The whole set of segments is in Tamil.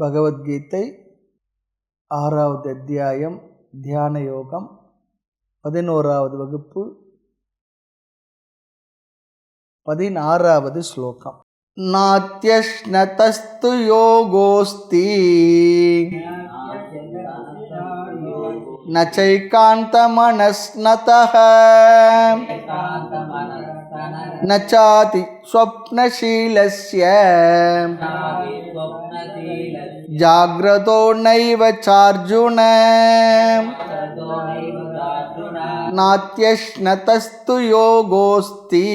பகவத்கீதை 6வது அத்தியாயம் தியான யோகம் 11வது வகுப்பு 16வது ஸ்லோகம். நாத்யஷ்ணதஸ்து யோகோஸ்தி நச்சைகாந்தமனஸ்நதஹ நச்சாதி ஸ்வப்னசீலஸ்ய ஜாக்ரதோ நைவ சார்ஜுன நாத்யஷ்ணதஸ்து யோகோஸ்தி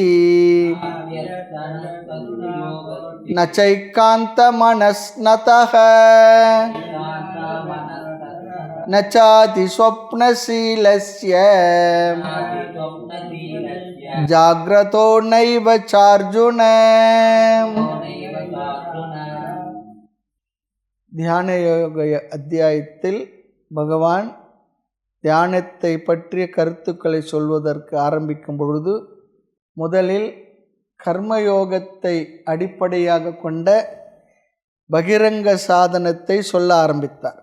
நச்சைகாந்தமனஸ்நதஹ நச்சாதி ஸ்வப்னசீலஸ்ய ஜாக்ரதோ நைவ சார்ஜுன. தியான யோக அத்தியாயத்தில் பகவான் தியானத்தை பற்றிய கருத்துக்களை சொல்வதற்கு ஆரம்பிக்கும் பொழுது முதலில் கர்மயோகத்தை அடிப்படையாக கொண்ட பகிரங்க சாதனத்தை சொல்ல ஆரம்பித்தார்.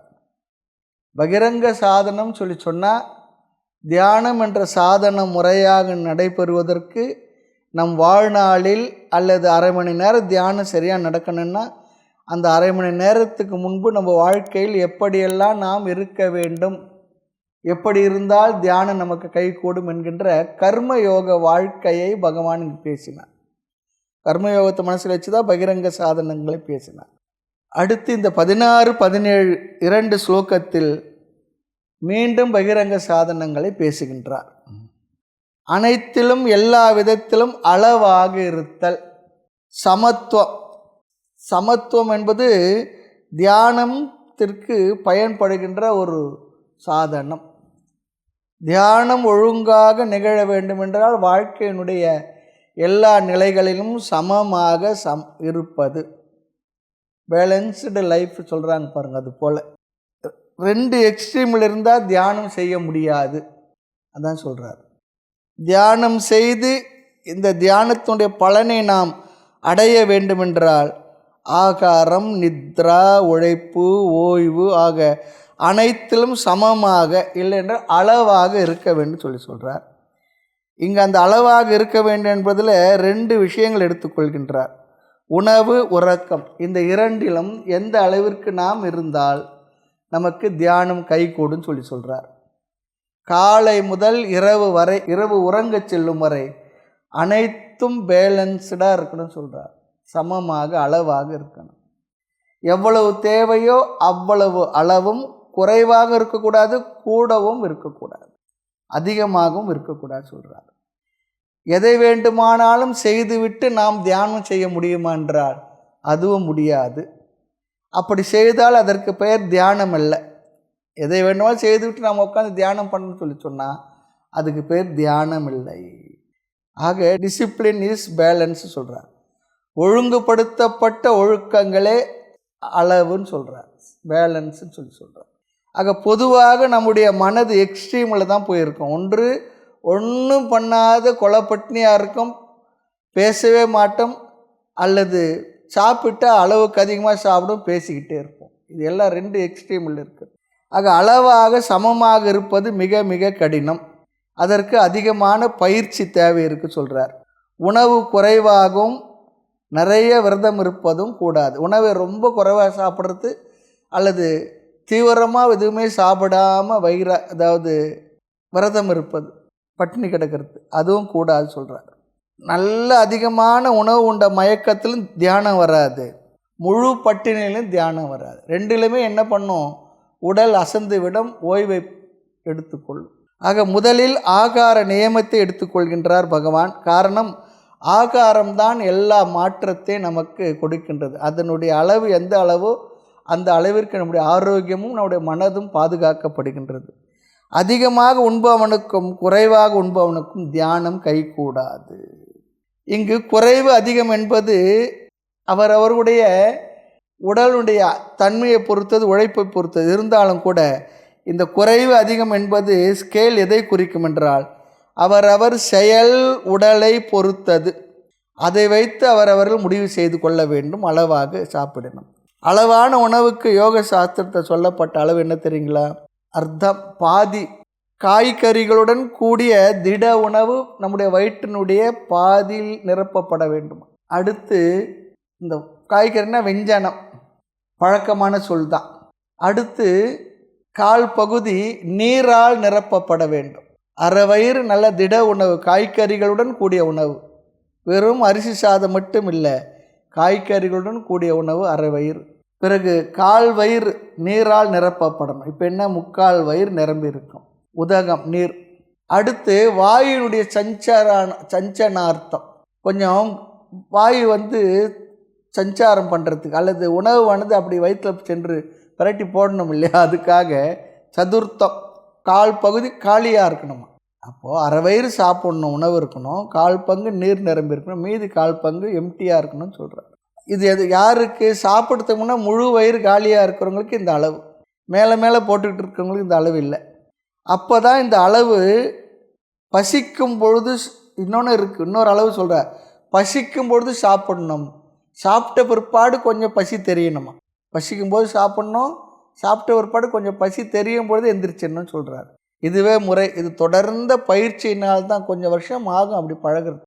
பகிரங்க சாதனம் சொன்னால் தியானம் என்ற சாதனம் முறையாக நடைபெறுவதற்கு நம் வாழ்நாளில் அல்லது அரை மணி நேரம் தியானம் சரியாக நடக்கணும்னா அந்த அரை மணி நேரத்துக்கு முன்பு நம்ம வாழ்க்கையில் எப்படியெல்லாம் நாம் இருக்க வேண்டும், எப்படி இருந்தால் தியானம் நமக்கு கைகூடும் என்கின்ற கர்மயோக வாழ்க்கையை பகவான் பேசினார். கர்மயோகத்தை மனசில் வச்சு தான் பகிரங்க சாதனங்களை பேசினார். அடுத்து இந்த 16, 17 2 ஸ்லோகத்தில் மீண்டும் பகிரங்க சாதனங்களை பேசுகின்றார். அனைத்திலும் எல்லா விதத்திலும் அளவாக இருத்தல், சமத்துவம். சமத்துவம் என்பது தியானத்திற்கு பயன்படுகின்ற ஒரு சாதனம். தியானம் ஒழுங்காக நிகழ வேண்டுமென்றால் வாழ்க்கையினுடைய எல்லா நிலைகளிலும் சமமாக இருப்பது, பேலன்ஸ்டு லைஃப் சொல்கிறாங்க பாருங்கள். அது போல் 2 எக்ஸ்ட்ரீமில் இருந்தால் தியானம் செய்ய முடியாது. அதான் சொல்கிறார். தியானம் செய்து இந்த தியானத்தினுடைய பலனை நாம் அடைய வேண்டுமென்றால் ஆகாரம், நித்ரா, உழைப்பு, ஓய்வு ஆக அனைத்திலும் சமமாக இல்லை என்றால் அளவாக இருக்க வேண்டும் சொல்கிறார். இங்கே அந்த அளவாக இருக்க வேண்டும் என்பதில் 2 விஷயங்கள் எடுத்துக்கொள்கின்றார். உணவு, உறக்கம். இந்த 2லும் எந்த அளவிற்கு நாம் இருந்தால் நமக்கு தியானம் கைகூடுன்னு சொல்கிறார். காலை முதல் இரவு வரை, இரவு உறங்க செல்லும் வரை அனைத்தும் பேலன்ஸ்டாக இருக்கணும்னு சொல்கிறார். சமமாக அளவாக இருக்கணும். எவ்வளவு தேவையோ அவ்வளவு அளவும், குறைவாக இருக்கக்கூடாது, கூடவும் இருக்கக்கூடாது, அதிகமாகவும் இருக்கக்கூடாது சொல்கிறார். எதை வேண்டுமானாலும் செய்துவிட்டு நாம் தியானம் செய்ய முடியுமா என்றால் அதுவும் முடியாது. அப்படி செய்தால் அதற்கு பெயர் தியானம் அல்ல. எதை வேண்டுமானாலும் செய்துவிட்டு நாம் உட்காந்து தியானம் பண்ணணும்னு சொன்னால் அதுக்கு பேர் தியானம் இல்லை. ஆக டிசிப்ளின் இஸ் பேலன்ஸ் சொல்கிறார். ஒழுங்குபடுத்தப்பட்ட ஒழுக்கங்களே அளவுன்னு சொல்கிறார், பேலன்ஸ்ன்னு சொல்கிறார். ஆக பொதுவாக நம்முடைய மனது எக்ஸ்ட்ரீமில் தான் போயிருக்கும். ஒன்றும் பண்ணாத கொலைப்பட்டினியாக இருக்கும், பேசவே மாட்டோம், அல்லது சாப்பிட்டா அளவுக்கு அதிகமாக சாப்பிடும், பேசிக்கிட்டே இருப்போம். இது எல்லாம் 2 எக்ஸ்ட்ரீமில் இருக்குது. ஆக அளவாக சமமாக இருப்பது மிக மிக கடினம். அதற்கு அதிகமான பயிற்சி தேவை இருக்குது சொல்கிறார். உணவு குறைவாகவும் நிறைய விரதம் இருப்பதும் கூடாது. உணவை ரொம்ப குறைவாக சாப்பிட்றது அல்லது தீவிரமாக எதுவுமே சாப்பிடாமல் அதாவது விரதம் இருப்பது, பட்டினி கிடக்கிறது, அதுவும் கூடாது சொல்கிறார். நல்ல அதிகமான உணவு உண்ட மயக்கத்திலும் தியானம் வராது, முழு பட்டினியிலும் தியானம் வராது. 2லுமே என்ன பண்ணும், உடல் அசந்து விடும், ஓய்வை எடுத்துக்கொள்ளும். ஆக முதலில் ஆகார நியமத்தை எடுத்துக்கொள்கின்றார் பகவான். காரணம், ஆகாரம்தான் எல்லா மாற்றத்தையும் நமக்கு கொடுக்கின்றது. அதனுடைய அளவு எந்த அளவோ அந்த அளவிற்கு நம்முடைய ஆரோக்கியமும் நம்முடைய மனதும் பாதுகாக்கப்படுகின்றது. அதிகமாக உண்பவனுக்கும் குறைவாக உண்பவனுக்கும் தியானம் கைகூடாது. இங்கு குறைவு அதிகம் என்பது அவரவருடைய உடலுடைய தன்மையை பொறுத்தது, உழைப்பை பொறுத்தது. இருந்தாலும் கூட இந்த குறைவு அதிகம் என்பது ஸ்கேல் எதை குறிக்கும் என்றால் அவரவர் செயல் உடலை பொறுத்தது. அதை வைத்து அவரவர்கள் முடிவு செய்து கொள்ள வேண்டும், அளவாக சாப்பிடணும். அளவான உணவுக்கு யோக சாஸ்திரத்தை சொல்லப்பட்ட அளவு என்ன தெரியுங்களா? அர்த்தம் பாதி. காய்கறிகளுடன் கூடிய திட உணவு நம்முடைய வயிற்றினுடைய பாதியில் நிரப்பப்பட வேண்டும். அடுத்து இந்த காய்கறினா வெஞ்சனம், பழக்கமான சொல் தான். அடுத்து கால் பகுதி நீரால் நிரப்பப்பட வேண்டும். அரை வயிறு நல்ல திட உணவு, காய்கறிகளுடன் கூடிய உணவு. வெறும் அரிசி சாதம் மட்டும் இல்லை, காய்கறிகளுடன் கூடிய உணவு அரை வயிறு. பிறகு கால் வயிறு நீரால் நிரப்பப்படணும். இப்போ என்ன, முக்கால் வயிறு நிரம்பி இருக்கும். உதகம் நீர். அடுத்து வாயுனுடைய சஞ்சனார்த்தம், கொஞ்சம் வாயு சஞ்சாரம் பண்ணுறதுக்கு அல்லது உணவானது அப்படி வயிற்றில் சென்று விரட்டி போடணும் இல்லையா, அதுக்காக சதுர்த்தம் கால் பகுதி காலியாக இருக்கணுமா. அப்போது அரை வயிறு சாப்பிட்ணும், உணவு இருக்கணும், கால் பங்கு நீர் நிரம்பி இருக்கணும், மீதி கால் பங்கு எம்டியாக இருக்கணும்னு சொல்கிறார். இது யாருக்கு? சாப்பிட்றதுக்கு முன்னே முழு வயிறு காலியாக இருக்கிறவங்களுக்கு இந்த அளவு, மேலே மேலே போட்டுக்கிட்டு இருக்கிறவங்களுக்கு இந்த அளவு இல்லை. அப்போ தான் இந்த அளவு பசிக்கும் பொழுது. இன்னொன்று இருக்குது, இன்னொரு அளவு சொல்கிறார், பசிக்கும் பொழுது சாப்பிட்ணும், சாப்பிட்ட பிற்பாடு கொஞ்சம் பசி தெரியணுமா. பசிக்கும்போது சாப்பிட்ணும், சாப்பிட்ட பிற்பாடு கொஞ்சம் பசி தெரியும் பொழுது எந்திரிச்சிடணும்னு சொல்கிறார். இதுவே முறை. இது தொடர்ந்த பயிற்சியினால்தான் கொஞ்சம் வருஷம் ஆகும் அப்படி பழகிறது,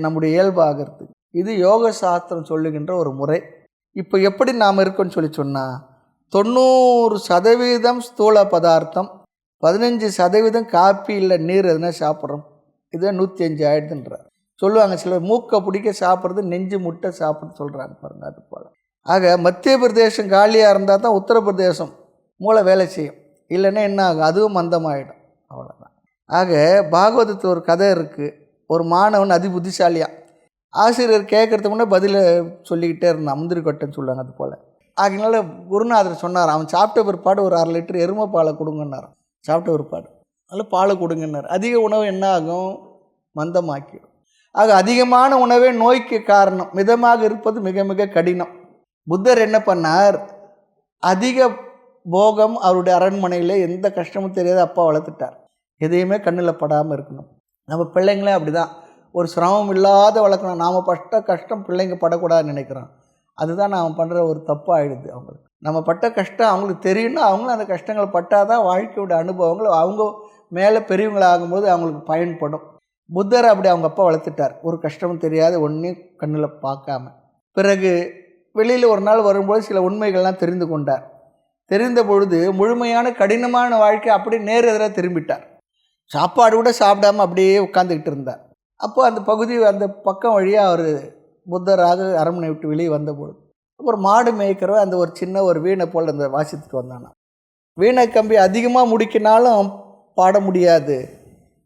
நம்முடைய இயல்பாகிறது. இது யோக சாஸ்திரம் சொல்லுகின்ற ஒரு முறை. இப்போ எப்படி நாம் இருக்கோன்னு சொன்னால் 90% ஸ்தூல பதார்த்தம், 15% காப்பி இல்லை நீர் எதுனா சாப்பிட்றோம். இதுதான் 105 ஆயிடுதுன்றார். சொல்லுவாங்க சிலர் மூக்கை பிடிக்க சாப்பிட்றது, நெஞ்சு முட்டை சாப்பிட்றது சொல்கிறாங்க பாருங்கள். அது போல் ஆக மத்திய பிரதேசம் காலியாக இருந்தால் தான் உத்தரப்பிரதேசம் மூளை வேலை செய்யும், இல்லைன்னா என்ன ஆகும், அதுவும் மந்தமாகிடும். அவ்வளோதான். ஆக பாகவதத்தில் ஒரு கதை இருக்குது. ஒரு மாணவன் அதி புத்திசாலியாக, ஆசிரியர் கேட்குறதுக்கு முன்னே பதிலை சொல்லிக்கிட்டே இருந்தான், முந்திரி கொட்டைன்னு சொல்லுவாங்க. அது போல் அதனால குருநாதர் சொன்னார், அவன் சாப்பிட்ட பிற்பாடு ஒரு 1/2 லிட்டர் எருமை பாலை கொடுங்கன்னார். சாப்பிட்ட பிற்பாடு அதில் பாலை கொடுங்கன்னார். அதிக உணவு என்ன ஆகும், மந்தமாக்கிடும். ஆக அதிகமான உணவே நோய்க்கு காரணம், மிதமாக இருப்பது மிக மிக கடினம். புத்தர் என்ன பண்ணார், அதிக போகம் அவருடைய அரண்மனையில் எந்த கஷ்டமும் தெரியாத அப்பா வளர்த்துட்டார். எதையுமே கண்ணில் படாமல் இருக்கணும். நம்ம பிள்ளைங்களே அப்படி தான், ஒரு சிரமம் இல்லாத வளர்க்கணும். நாம் பட்ட கஷ்டம் பிள்ளைங்க படக்கூடாதுன்னு நினைக்கிறோம். அதுதான் நாம் பண்ணுற ஒரு தப்பாகிடுது. அவங்களுக்கு நம்ம பட்ட கஷ்டம் அவங்களுக்கு தெரியும்னா அவங்களும் அந்த கஷ்டங்களை பட்டால் தான் வாழ்க்கையோட அனுபவங்கள் அவங்க மேலே பெரியவங்களாகும்போது அவங்களுக்கு பயன்படும். புத்தர் அப்படி அவங்க அப்பா வளர்த்துட்டார், ஒரு கஷ்டமும் தெரியாது, ஒன்றையும் கண்ணில் பார்க்காம. பிறகு வெளியில் ஒரு நாள் வரும்போது சில உண்மைகள்லாம் தெரிந்து கொண்டார். தெரிந்த பொழுது முழுமையான கடினமான வாழ்க்கை அப்படியே நேர் எதிராக திரும்பிட்டார். சாப்பாடு கூட சாப்பிடாமல் அப்படியே உட்காந்துக்கிட்டு இருந்தார். அப்போ அந்த பகுதி அந்த பக்கம் வழியாக அவர் புத்தராக அரண்மனை விட்டு வெளியே வந்தபொழுது அப்புறம் மாடு மேய்க்கிறவ அந்த ஒரு சின்ன ஒரு வீணை போல் அந்த வாசித்துட்டு வந்தானா. வீணை கம்பி அதிகமாக முடிக்கினாலும் பாட முடியாது,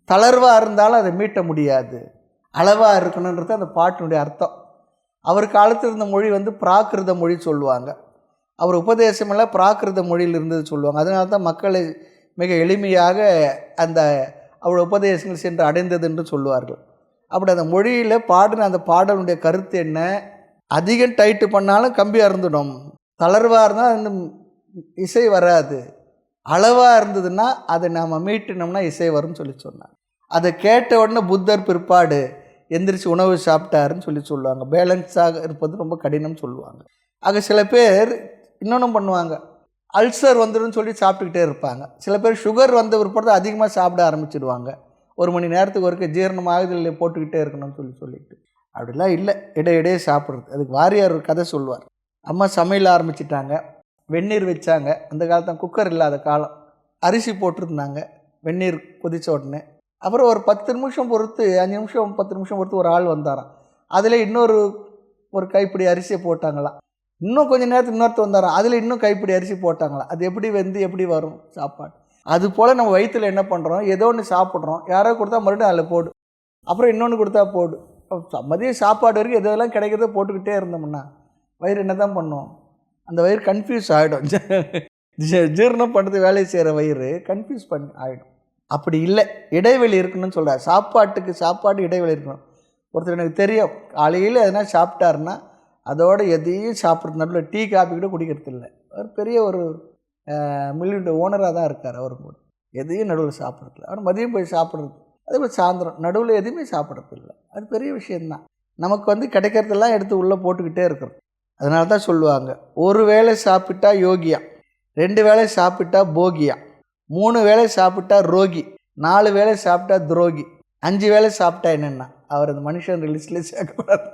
தளர்வாக இருந்தாலும் அதை மீட்ட முடியாது, அளவாக இருக்கணுன்றது அந்த பாட்டினுடைய அர்த்தம். அவர் காலத்தில் இருந்த மொழி பிராகிருத மொழி சொல்லுவாங்க. அவர் உபதேசமெல்லாம் பிராகிருத மொழியில் இருந்தது சொல்லுவாங்க. அதனால தான் மக்களை மிக எளிமையாக அந்த அவருடைய உபதேசங்கள் சென்று அடைந்தது என்று சொல்லுவார்கள். அப்படி அந்த மொழியில் பாடின அந்த பாடலுடைய கருத்து என்ன, அதிகம் டைட்டு பண்ணாலும் கம்பி அறுந்துடும், தளர்வாக இருந்தால் அந்த இசை வராது, அளவாக இருந்ததுன்னா அதை நாம் மீட்டினோம்னா இசை வரும்னு சொன்னார். அதை கேட்ட உடனே புத்தர் பிற்பாடு எந்திரிச்சு உணவு சாப்பிட்டாருன்னு சொல்லுவாங்க. பேலன்ஸாக இருப்பது ரொம்ப கடினம்னு சொல்லுவாங்க. ஆக சில பேர் இன்னொன்று பண்ணுவாங்க, அல்சர் வந்துடும் சொல்லி சாப்பிட்டுக்கிட்டே இருப்பாங்க. சில பேர் சுகர் வந்த பிற்பாடு அதிகமாக சாப்பிட ஆரம்பிச்சிடுவாங்க. 1 மணி நேரத்துக்கு ஒருக்க ஜீரணமாகுதல் போட்டுக்கிட்டே இருக்கணும்னு சொல்லிட்டு. அப்படிலாம் இல்லை, இடையிடையே சாப்பிட்றது. அதுக்கு வாரியார் ஒரு கதை சொல்லுவார். அம்மா சமையல் ஆரம்பிச்சிட்டாங்க, வெந்நீர் வச்சாங்க. அந்த காலத்தில் குக்கர் இல்லாத காலம், அரிசி போட்டிருந்தாங்க. வெந்நீர் கொதித்த உடனே அப்புறம் ஒரு 10 நிமிஷம் பொறுத்து, 5 நிமிஷம் 10 நிமிஷம் பொறுத்து ஒரு ஆள் வந்தாராம். அதில் இன்னொரு கைப்பிடி அரிசியை போட்டாங்களாம். இன்னும் கொஞ்சம் நேரத்துக்கு இன்னொருத்தர் வந்தாராம், அதில் இன்னும் கைப்பிடி அரிசி போட்டாங்களாம். அது எப்படி எப்படி வரும் சாப்பாடு? அதுபோல் நம்ம வயிற்றில் என்ன பண்ணுறோம், ஏதோ ஒன்று சாப்பிட்றோம், யாரோ கொடுத்தா மறுபடியும் அதில் போடு, அப்புறம் இன்னொன்று கொடுத்தா போடு. மதியம் சாப்பாடு வரைக்கும் எதெல்லாம் கிடைக்கிறதோ போட்டுக்கிட்டே இருந்தோம்னா வயிறு என்ன தான் பண்ணும், அந்த வயிறு கன்ஃபியூஸ் ஆகிடும். ஜீரணம் பண்ணுறது வேலையை செய்கிற வயிறு கன்ஃபியூஸ் ஆகிடும். அப்படி இல்லை, இடைவெளி இருக்கணும்னு சொல்கிறார். சாப்பாட்டுக்கு சாப்பாடு இடைவெளி இருக்கணும். ஒருத்தர் எனக்கு தெரியும், காலையில் எதனா சாப்பிட்டாருன்னா அதோடு எதையும் சாப்பிட்றது, நடுவில் டீ காஃபி கூட குடிக்கிறது இல்லை. அவர் பெரிய ஒரு மில்லுடைய ஓனராக தான் இருக்கார். அவர் கூட எதையும் நடுவில் சாப்பிட்றதில்ல. அவர் மதியம் போய் சாப்பிட்றது, அதே மாதிரி சாயந்தரம் நடுவில் எதுவுமே சாப்பிட்றது இல்லை. அது பெரிய விஷயந்தான். நமக்கு கிடைக்கிறதெல்லாம் எடுத்து உள்ளே போட்டுக்கிட்டே இருக்கிறோம். அதனால தான் சொல்லுவாங்க, ஒரு வேளை சாப்பிட்டா யோகியா, 2 வேளை சாப்பிட்டா போகியா, 3 வேளை சாப்பிட்டா ரோகி, 4 வேளை சாப்பிட்டா துரோகி, 5 வேளை சாப்பிட்டா என்னென்னா அவர் அந்த மனுஷன் லிஸ்ட்டில் சேர்க்கக்கூடாது.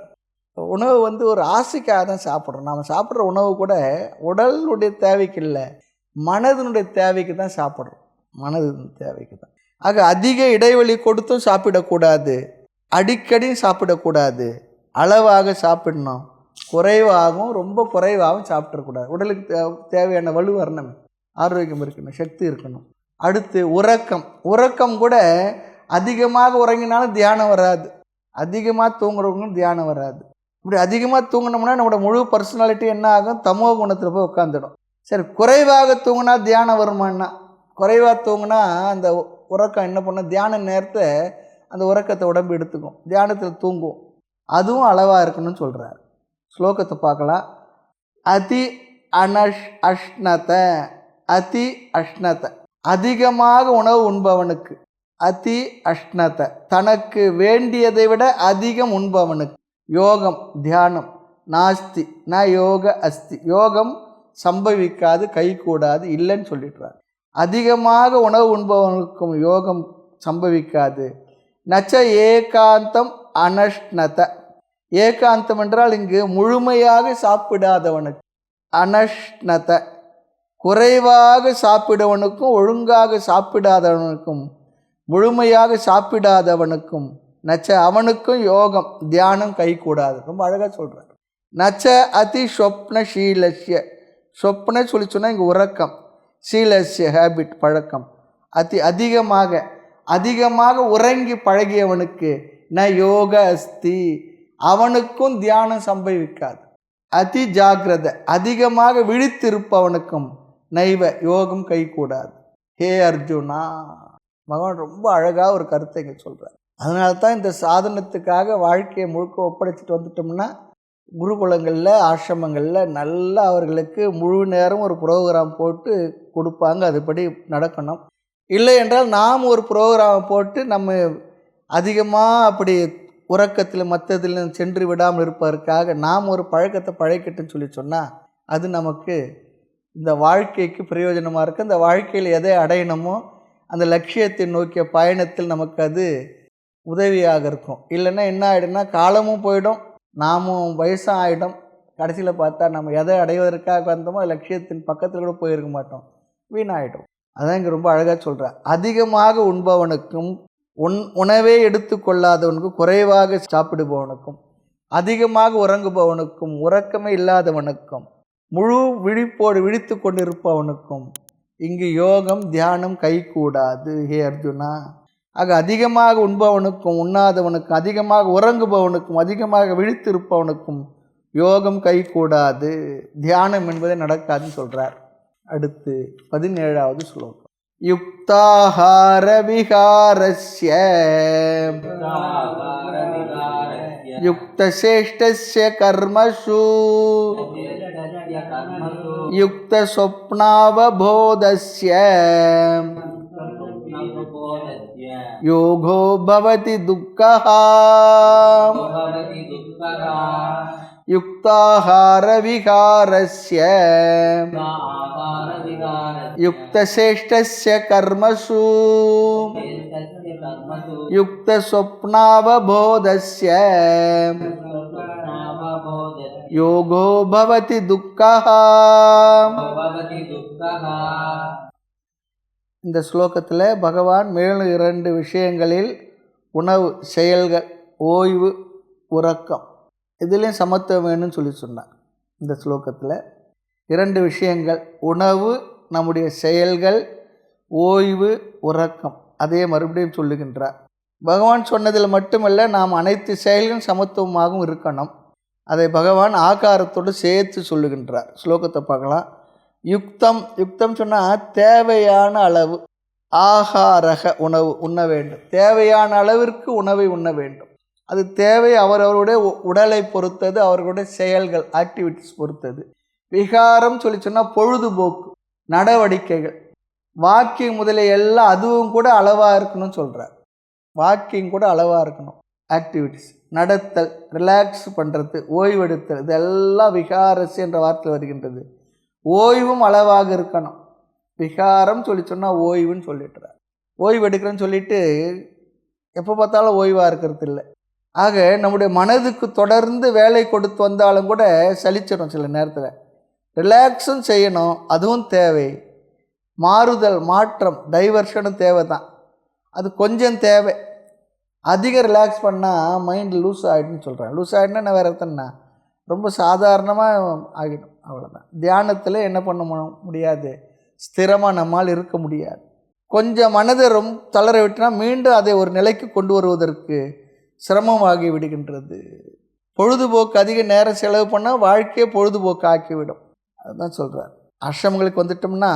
உணவு ஒரு ஆசைக்காக தான் சாப்பிட்றோம். நாம் சாப்பிட்ற உணவு கூட உடலுடைய தேவைக்கு இல்லை, மனதினுடைய தேவைக்கு தான் சாப்பிட்றோம். மனதின் தேவைக்கு தான். ஆக அதிக இடைவெளி கொடுத்தும் சாப்பிடக்கூடாது, அடிக்கடி சாப்பிடக்கூடாது, அளவாக சாப்பிடணும். குறைவாகவும் ரொம்ப குறைவாகவும் சாப்பிட்றக்கூடாது. உடலுக்கு தேவையான வலு வரணும், ஆரோக்கியம் இருக்கணும், சக்தி இருக்கணும். அடுத்து உறக்கம் கூட அதிகமாக உறங்கினாலும் தியானம் வராது, அதிகமாக தூங்குறவங்களும் தியானம் வராது. இப்படி அதிகமாக தூங்கினோம்னா நம்மளோட முழு பர்சனாலிட்டி என்ன ஆகும், தமோ குணத்தில் போய் உட்காந்துடும். சரி, குறைவாக தூங்கினா தியானம் வருமானா? குறைவாக தூங்கினா அந்த உறக்கம் என்ன பண்ணும், தியான நேரத்தை அந்த உறக்கத்தை உடம்பு எடுத்துக்கும், தியானத்தில் தூங்கும். அதுவும் அளவாக இருக்கணும்னு சொல்கிறார். ஸ்லோகத்தை பார்க்கலாம். அதி அஷ்ணத, அதிகமாக உணவு உண்பவனுக்கு. அதி அஷ்ணத, தனக்கு வேண்டியதை விட அதிகம் உண்பவனுக்கு. யோகம் தியானம் நாஸ்தி ந யோக அஸ்தி, யோகம் சம்பவிக்காது, கைகூடாது, இல்லைன்னு சொல்லிடுறார். அதிகமாக உணவு உண்பவனுக்கும் யோகம் சம்பவிக்காது. நச்ச ஏகாந்தம் அனஷ்ணத, ஏகாந்தம் என்றால் இங்கு முழுமையாக சாப்பிடாதவனுக்கு. அனஷ்ணத, குறைவாக சாப்பிடுவனுக்கும் ஒழுங்காக சாப்பிடாதவனுக்கும் முழுமையாக சாப்பிடாதவனுக்கும் நச்ச அவனுக்கும் யோகம் தியானம் கைகூடாது. ரொம்ப அழகாக சொல்கிறார். நச்ச அதி சொப்ன ஷீலஸ்ய, சொப்ன சொல்லி சொன்னால் இங்கே உறக்கம், சீலஸ்ய ஹேபிட் பழக்கம். அதிகமாக உறங்கி பழகியவனுக்கு ந யோக அஸ்தி, அவனுக்கும் தியானம் சம்பவிக்காது. அதி ஜாகிரத, அதிகமாக விழித்திருப்பவனுக்கும் நைவ யோகம் கைகூடாது. ஹே அர்ஜுனா, பகவான் ரொம்ப அழகாக ஒரு கருத்தை இங்கே சொல்கிறார். அதனால தான் இந்த சாதனத்துக்காக வாழ்க்கையை முழுக்க ஒப்படைச்சிட்டு வந்துட்டோம்னா குருகுலங்களில் ஆசிரமங்களில் நல்லா அவர்களுக்கு முழு நேரம் ஒரு ப்ரோக்ராம் போட்டு கொடுப்பாங்க, அதுபடி நடக்கணும். இல்லை என்றால் நாம் ஒரு ப்ரோக்ராம் போட்டு நம்ம அதிகமாக அப்படி உறக்கத்தில் மற்றதில் சென்று விடாமல் இருப்பதற்காக நாம் ஒரு பழக்கத்தை பழக்கட்டுன்னு சொல்லி சொன்னால் அது நமக்கு இந்த வாழ்க்கைக்கு பிரயோஜனமாக இருக்குது. இந்த வாழ்க்கையில் எதை அடையணுமோ அந்த லட்சியத்தை நோக்கிய பயணத்தில் நமக்கு அது உதவியாக இருக்கும். இல்லைன்னா என்ன ஆகிடும்னா காலமும் போயிடும், நாமும் வயசாக ஆகிடும். கடைசியில் பார்த்தா நம்ம எதை அடைவதற்காக வந்தோமோ லட்சியத்தின் பக்கத்தில் கூட போயிருக்க மாட்டோம், வீணாகிடும். அதான் இங்கே ரொம்ப அழகாக சொல்கிறேன். அதிகமாக உண்பவனுக்கும் உணவே எடுத்து கொள்ளாதவனுக்கும், குறைவாக சாப்பிடுபவனுக்கும், அதிகமாக உறங்குபவனுக்கும், உறக்கமே இல்லாதவனுக்கும், முழு விழிப்போடு விழித்து கொண்டிருப்பவனுக்கும் இங்கு யோகம் தியானம் கைகூடாது. ஹே அர்ஜுனா, ஆக அதிகமாக உண்பவனுக்கும் உண்ணாதவனுக்கும், அதிகமாக உறங்குபவனுக்கும், அதிகமாக விழித்திருப்பவனுக்கும் யோகம் கைகூடாது, தியானம் என்பதே நடக்காதுன்னு சொல்கிறார். அடுத்து 17வது ஸ்லோகம். யுக்தாஹார விஹாரஸ்ய யுக்தசேஷ்டஸ்ய கர்மசு யுக்தஸ்வப்னாவபோதஸ்ய யோகோ பவதி துக்கஹ. யுக்தாஹார விஹாரஸ்ய யுக்தசேஷ்டஸ்ய கர்மசு யுக்தஸ்வப்னாவபோதஸ்ய யோகோ பவதி துக்கஹ. இந்த ஸ்லோகத்தில் பகவான் மேலும் 2 விஷயங்களில் உணவு, செயல்கள், ஓய்வு, உறக்கம், இதுலேயும் சமத்துவம் வேணும்னு சொல்லி சொன்னார். இந்த ஸ்லோகத்தில் 2 விஷயங்கள், உணவு, நம்முடைய செயல்கள், ஓய்வு, உறக்கம், அதே மறுபடியும் சொல்லுகின்றார். பகவான் சொன்னதில் மட்டுமல்ல, நாம் அனைத்து செயல்களும் சமத்துவமாகவும் இருக்கணும். அதை பகவான் ஆகாரத்தோடு சேர்த்து சொல்லுகின்றார். ஸ்லோகத்தை பார்க்கலாம். யுக்தம் சொன்னால் தேவையான அளவு, ஆகாரக உணவு உண்ண வேண்டும், தேவையான அளவிற்கு உணவை உண்ண வேண்டும். அது தேவை அவரவருடைய உடலை பொறுத்தது, அவர்களுடைய செயல்கள் ஆக்டிவிட்டிஸ் பொறுத்தது. விகாரம் சொல்லி சொன்னால் பொழுதுபோக்கு நடவடிக்கைகள், வாக்கிங் முதலிய எல்லாம் அதுவும் கூட அளவாக இருக்கணும்னு சொல்கிறார். வாக்கிங் கூட அளவாக இருக்கணும், ஆக்டிவிட்டிஸ் நடத்தல், ரிலாக்ஸ் பண்ணுறது, ஓய்வெடுத்தல், இதெல்லாம் விகாரசி என்ற வார்த்தை வருகின்றது. ஓய்வும் அளவாக இருக்கணும். விகாரம் சொல்லி சொன்னால் ஓய்வுன்னு சொல்லிட்டுறார். ஓய்வு எடுக்கிறேன்னு சொல்லிட்டு எப்போ பார்த்தாலும் ஓய்வாக இருக்கிறது இல்லை. ஆக நம்முடைய மனதுக்கு தொடர்ந்து வேலை கொடுத்து வந்தாலும் கூட சலிச்சிடும் சில நேரத்தில். ரிலாக்ஸும் செய்யணும், அதுவும் தேவை. மாறுதல், மாற்றம், டைவர்ஷனும் தேவை தான். அது கொஞ்சம் தேவை. அதிகம் ரிலாக்ஸ் பண்ணால் மைண்ட் லூஸ் ஆகிடுன்னு சொல்கிறேன். லூஸ் ஆகிடுன்னா வேறு அர்த்தம்னா ரொம்ப சாதாரணமாக ஆகிடும், அவ்வளோதான். தியானத்தில் என்ன பண்ண முடியாது, ஸ்திரமாக நம்மால் இருக்க முடியாது. கொஞ்சம் மனதை ரொம்ப தளர விட்டுனா மீண்டும் அதை ஒரு நிலைக்கு கொண்டு வருவதற்கு சிரமமாகி விடுகின்றது. பொழுதுபோக்கு அதிக நேரம் செலவு பண்ணால் வாழ்க்கையை பொழுதுபோக்கு ஆக்கிவிடும். அதுதான் சொல்கிறார். ஆசிரமங்களுக்கு வந்துட்டோம்னா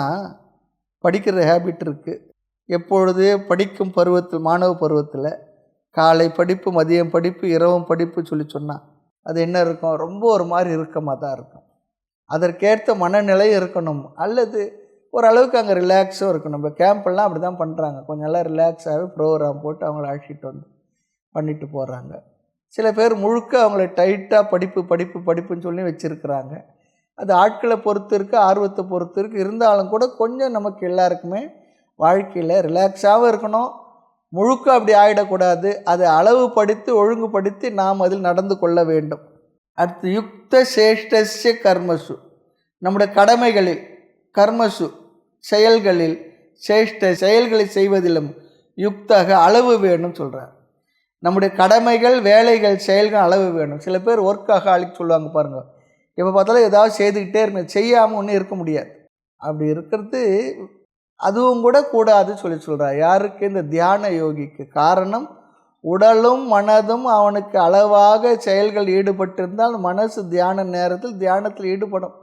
படிக்கிற ஹேபிட் இருக்குது. எப்பொழுது படிக்கும் பருவத்தில், மாணவ பருவத்தில் காலை படிப்பு, மதியம் படிப்பு, இரவும் படிப்பு சொல்லி சொன்னால் அது என்ன இருக்கும், ரொம்ப ஒரு மாதிரி இறுக்கமாக தான் இருக்கும். அதற்கேற்ற மனநிலை இருக்கணும். அல்லது ஓரளவுக்கு அங்கே ரிலாக்ஸும் இருக்கணும். நம்ம கேம்பெல்லாம் அப்படி தான் பண்ணுறாங்க. கொஞ்சம் நல்லா ரிலாக்ஸாகவே ப்ரோக்ராம் போட்டு அவங்கள அழைச்சிட்டு வந்து பண்ணிட்டு போகிறாங்க. சில பேர் முழுக்க அவங்கள டைட்டாக படிப்பு படிப்பு படிப்புன்னு சொல்லி வச்சுருக்கிறாங்க. அது ஆட்களை பொறுத்து இருக்குது, ஆர்வத்தை பொறுத்து இருக்குது. இருந்தாலும் கூட கொஞ்சம் நமக்கு எல்லாருக்குமே வாழ்க்கையில் ரிலாக்ஸாகவும் இருக்கணும். முழுக்க அப்படி ஆகிடக்கூடாது. அதை அளவுபடுத்தி ஒழுங்குபடுத்தி நாம் அதில் நடந்து கொள்ள வேண்டும். அடுத்து யுக்த சேஷ்டஸ்ய கர்மசு, நம்முடைய கடமைகளில், கர்மசு செயல்களில், சேஷ்ட செயல்களை செய்வதிலும் யுக்தக அளவு வேணும்னு சொல்கிறார். நம்முடைய கடமைகள், வேலைகள், செயல்கள் அளவு வேணும். சில பேர் ஒர்க்காகாலிக் சொல்லுவாங்க பாருங்கள். எப்போ பார்த்தாலும் ஏதாவது செய்துக்கிட்டே இருக்கணும், செய்யாமல் ஒன்றும் இருக்க முடியாது. அப்படி இருக்கிறது அதுவும் கூட கூடாது சொல்லி சொல்கிறார். யாருக்கு? இந்த தியான யோகிக்கு. காரணம், உடலும் மனதும் அவனுக்கு அளவாக செயல்கள் ஈடுபட்டிருந்தால் மனசு தியான நேரத்தில் தியானத்தில் ஈடுபடும்.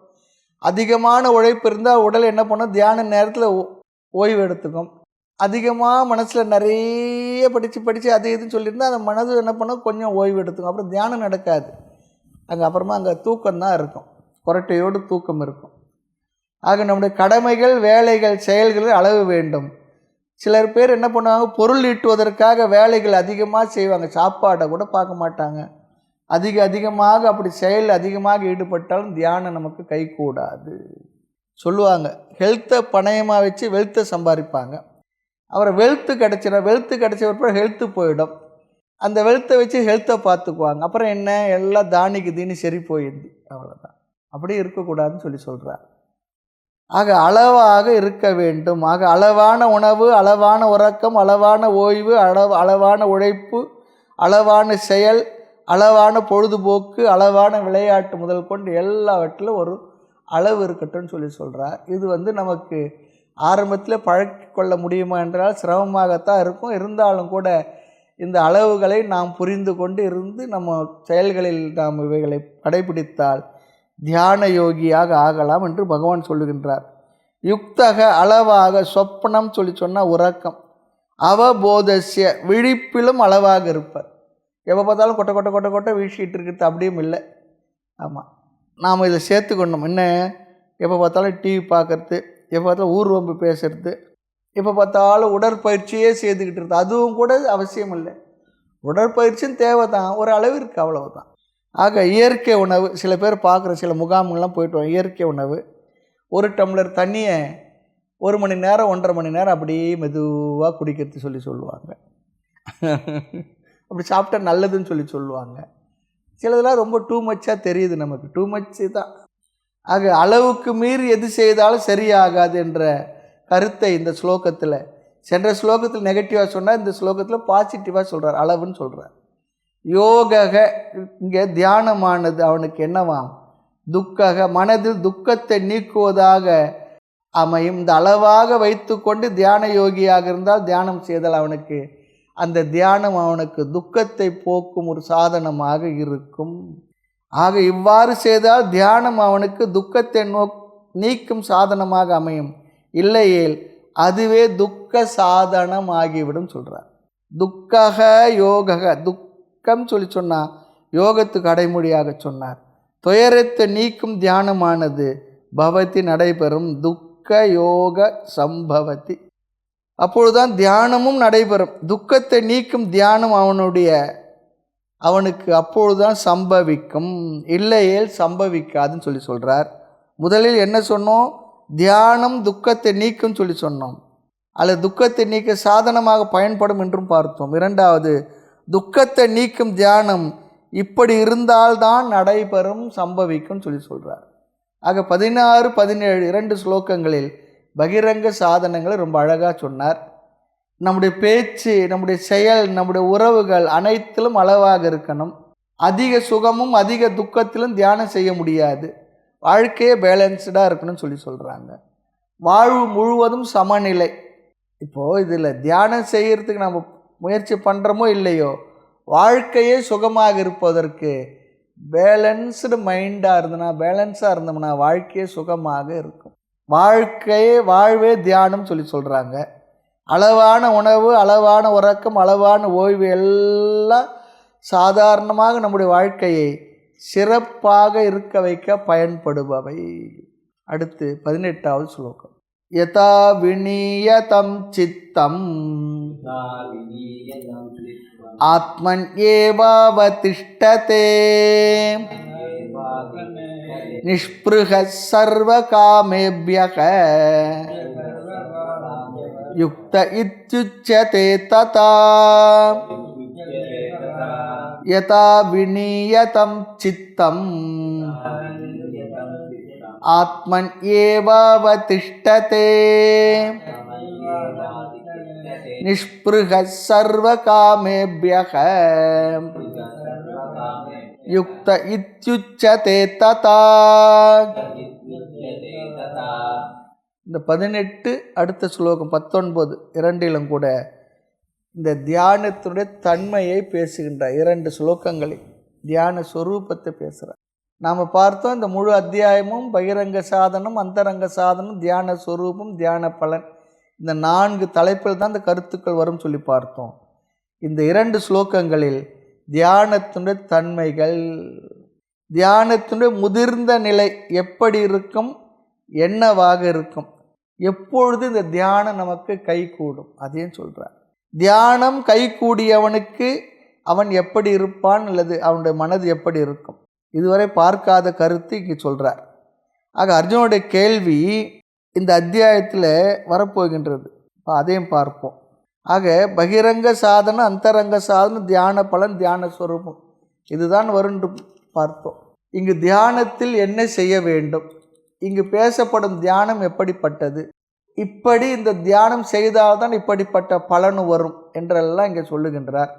அதிகமான உழைப்பு இருந்தால் உடல் என்ன பண்ணும், தியான நேரத்தில் ஓய்வு எடுத்துக்கும். அதிகமாக மனசில் நிறைய படித்து அது இதுன்னு சொல்லியிருந்தால் அந்த மனது என்ன பண்ணும், கொஞ்சம் ஓய்வு எடுத்துக்கும். அப்புறம் தியானம் நடக்காது. அப்புறமா அங்கே தூக்கம்தான் இருக்கும், கொரட்டையோடு தூக்கம் இருக்கும். ஆக நம்முடைய கடமைகள், வேலைகள், செயல்களில் அளவு வேண்டும். சிலர் பேர் என்ன பண்ணுவாங்க, பொருள் ஈட்டுவதற்காக வேலைகள் அதிகமாக செய்வாங்க, சாப்பாடை கூட பார்க்க மாட்டாங்க. அதிகமாக அப்படி செயல் அதிகமாக ஈடுபட்டாலும் தியானம் நமக்கு கை கூடாது சொல்லுவாங்க. ஹெல்த்தை பணயமாக வச்சு வெல்த்தை சம்பாதிப்பாங்க. அப்புறம் வெல்த்து கிடைச்ச பிறகு ஹெல்த்து போயிடும். அந்த வெல்த்தை வச்சு ஹெல்த்தை பார்த்துக்குவாங்க. அப்புறம் என்ன, எல்லாம் தானிக்கு தீனி சரி போயிடுது, அவ்வளோதான். அப்படி இருக்கக்கூடாதுன்னு சொல்லி சொல்கிறார். ஆக அளவாக இருக்க வேண்டும். ஆக அளவான உணவு, அளவான உறக்கம், அளவான ஓய்வு, அளவான உழைப்பு, அளவான செயல், அளவான பொழுதுபோக்கு, அளவான விளையாட்டு முதல் கொண்டு எல்லாவற்றிலும் ஒரு அளவு இருக்கட்டும்னு சொல்லி சொல்கிறார். இது நமக்கு ஆரம்பத்தில் பழக்கிக்கொள்ள முடியுமா என்றால் சிரமமாகத்தான் இருக்கும். இருந்தாலும் கூட இந்த அளவுகளை நாம் புரிந்து கொண்டு இருந்து நம்ம செயல்களில் நாம் இவைகளை கடைபிடித்தால் தியான யோகியாக ஆகலாம் என்று பகவான் சொல்லுகின்றார். யுக்தக அளவாக, சொப்பனம் சொல்லி சொன்னால் உறக்கம், அவபோதஸ்ய விழிப்பிலும் அளவாக இருப்பார். எப்போ பார்த்தாலும் கொட்டை கொட்டை கொட்டை கொட்டை வீழ்ச்சிட்டு இருக்கிறது அப்படியும் இல்லை. ஆமாம், நாம் இதை சேர்த்துக்கணும். என்ன, எப்போ பார்த்தாலும் டிவி பார்க்குறது, எப்போ பார்த்தாலும் ஊர்வம்பு பேசுறது, எப்போ பார்த்தாலும் உடற்பயிற்சியே செய்துக்கிட்டு இருக்குது, அதுவும் கூட அவசியம் இல்லை. உடற்பயிற்சியும் தேவை தான், ஒரு அளவு இருக்குது, அவ்வளவுதான். ஆக இயற்கை உணவு, சில பேர் பார்க்குற சில முகாம்கள்லாம் போய்ட்டு வரோம். இயற்கை உணவு, ஒரு டம்ளர் தண்ணியை 1 மணி நேரம் 1.5 மணி நேரம் அப்படியே மெதுவாக குடிக்கிறது சொல்லுவாங்க. அப்படி சாப்பிட்டா நல்லதுன்னு சொல்லுவாங்க. சிலதெல்லாம் ரொம்ப டூ மச்சாக தெரியுது நமக்கு, டூ மச்சு தான். ஆக அளவுக்கு மீறி எது செய்தாலும் சரியாகாது என்ற கருத்தை இந்த ஸ்லோகத்தில், சென்ற ஸ்லோகத்தில் நெகட்டிவாக சொன்னால் இந்த ஸ்லோகத்தில் பாசிட்டிவாக சொல்கிறார், அளவுன்னு சொல்கிறார். யோகக, இங்கே தியானமானது அவனுக்கு என்னவாம், துக்கக, மனதில் துக்கத்தை நீக்குவதாக அமையும். இந்த அளவாக வைத்து கொண்டு தியான யோகியாக இருந்தால் தியானம் செய்தால் அவனுக்கு அந்த தியானம் அவனுக்கு துக்கத்தை போக்கும் ஒரு சாதனமாக இருக்கும். ஆக இவ்வாறு செய்தால் தியானம் அவனுக்கு துக்கத்தை நீக்கும் சாதனமாக அமையும். இல்லையேல் அதுவே துக்க சாதனம் ஆகிவிடும் சொல்கிறார். துக்கக யோகக, துக்கம் சொல்லி சொன்னால் யோகத்துக்கு அடைமொழியாக சொன்னார். துயரத்தை நீக்கும் தியானமானது பவதி நடைபெறும், துக்க யோக சம்பவதி. அப்பொழுதுதான் தியானமும் நடைபெறும். துக்கத்தை நீக்கும் தியானம் அவனுடைய அவனுக்கு அப்பொழுதுதான் சம்பவிக்கும், இல்லையேல் சம்பவிக்காதுன்னு சொல்லி சொல்கிறார். முதலில் என்ன சொன்னோம்? தியானம் துக்கத்தை நீக்கும் சொல்லி சொன்னோம். அல்லது துக்கத்தை நீக்க சாதனமாக பயன்படும் என்றும் பார்த்தோம். இரண்டாவது, துக்கத்தை நீக்கும் தியானம் இப்படி இருந்தால்தான் நடைபெறும், சம்பவிக்கும் சொல்லி சொல்கிறார். ஆக 16, 17 2 ஸ்லோகங்களில் பகிரங்க சாதனங்களை ரொம்ப அழகாக சொன்னார். நம்முடைய பேச்சு, நம்முடைய செயல், நம்முடைய உறவுகள் அனைத்திலும் அளவாக இருக்கணும். அதிக சுகமும் அதிக துக்கத்திலும் தியானம் செய்ய முடியாது. வாழ்க்கையே பேலன்ஸ்டாக இருக்கணும்னு சொல்லி சொல்கிறாங்க. வாழ்வு முழுவதும் சமநிலை. இப்போது இதில் தியானம் செய்கிறதுக்கு நம்ம முயற்சி பண்ணுறோமோ இல்லையோ, வாழ்க்கையே சுகமாக இருப்பதற்கு பேலன்ஸ்டு மைண்டாக பேலன்ஸாக இருந்தோம்னா வாழ்க்கையே சுகமாக இருக்கும். வாழ்வே தியானம் சொல்லி சொல்கிறாங்க. அளவான உணவு, அளவான உறக்கம், அளவான ஓய்வு எல்லாம் சாதாரணமாக நம்முடைய வாழ்க்கையை சிறப்பாக இருக்க வைக்க பயன்படுபவை. அடுத்து 18வது ஸ்லோகம். யதா விநியதம் சித்தம் ஆத்மன் ஏவாவதிஷ்டதே நிஷ்பிருஹ சர்வ காமேப்யக யுக்த இத்யுச்யதே ததா. யதா விநியதம் சித்தம் ஆத்மன் ஏவாவதிஷ்டதே நிஷ்பிருஹ சர்வ காமேப்யக யுக்த இத்யுச்யதே ததா. இந்த 18 அடுத்த ஸ்லோகம் 19 இரண்டிலும் கூட இந்த தியானத்தினுடைய தன்மையை பேசுகின்ற 2 ஸ்லோகங்களில் தியான சொரூபத்தை பேசுகிறார். நாம் பார்த்தோம், இந்த முழு அத்தியாயமும் பகிரங்க சாதனம், அந்தரங்க சாதனம், தியான சொரூபம், தியான பலன், இந்த 4 தலைப்பில் தான் இந்த கருத்துக்கள் வரும் சொல்லி பார்த்தோம். இந்த 2 ஸ்லோகங்களில் தியானத்தினுடைய தன்மைகள், தியானத்தினுடைய முதிர்ந்த நிலை எப்படி இருக்கும், என்னவாக இருக்கும், எப்பொழுது இந்த தியானம் நமக்கு கை கூடும் அதையும் சொல்கிறார். தியானம் கை கூடியவனுக்கு அவன் எப்படி இருப்பான், அல்லது அவனுடைய மனது எப்படி இருக்கும், இதுவரை பார்க்காத கருத்து இங்கே சொல்கிறார். ஆக அர்ஜுனுடைய கேள்வி இந்த அத்தியாயத்தில் வரப்போகின்றது, அதையும் பார்ப்போம். ஆக பகிரங்க சாதனம், அந்தரங்க சாதனம், தியான பலன், தியான ஸ்வரூபம், இதுதான் வரும் பார்த்தோம். இங்கு தியானத்தில் என்ன செய்ய வேண்டும், இங்கு பேசப்படும் தியானம் எப்படிப்பட்டது, இப்படி இந்த தியானம் செய்தால்தான் இப்படிப்பட்ட பலனு வரும் என்றெல்லாம் இங்கே சொல்லுகின்றார்.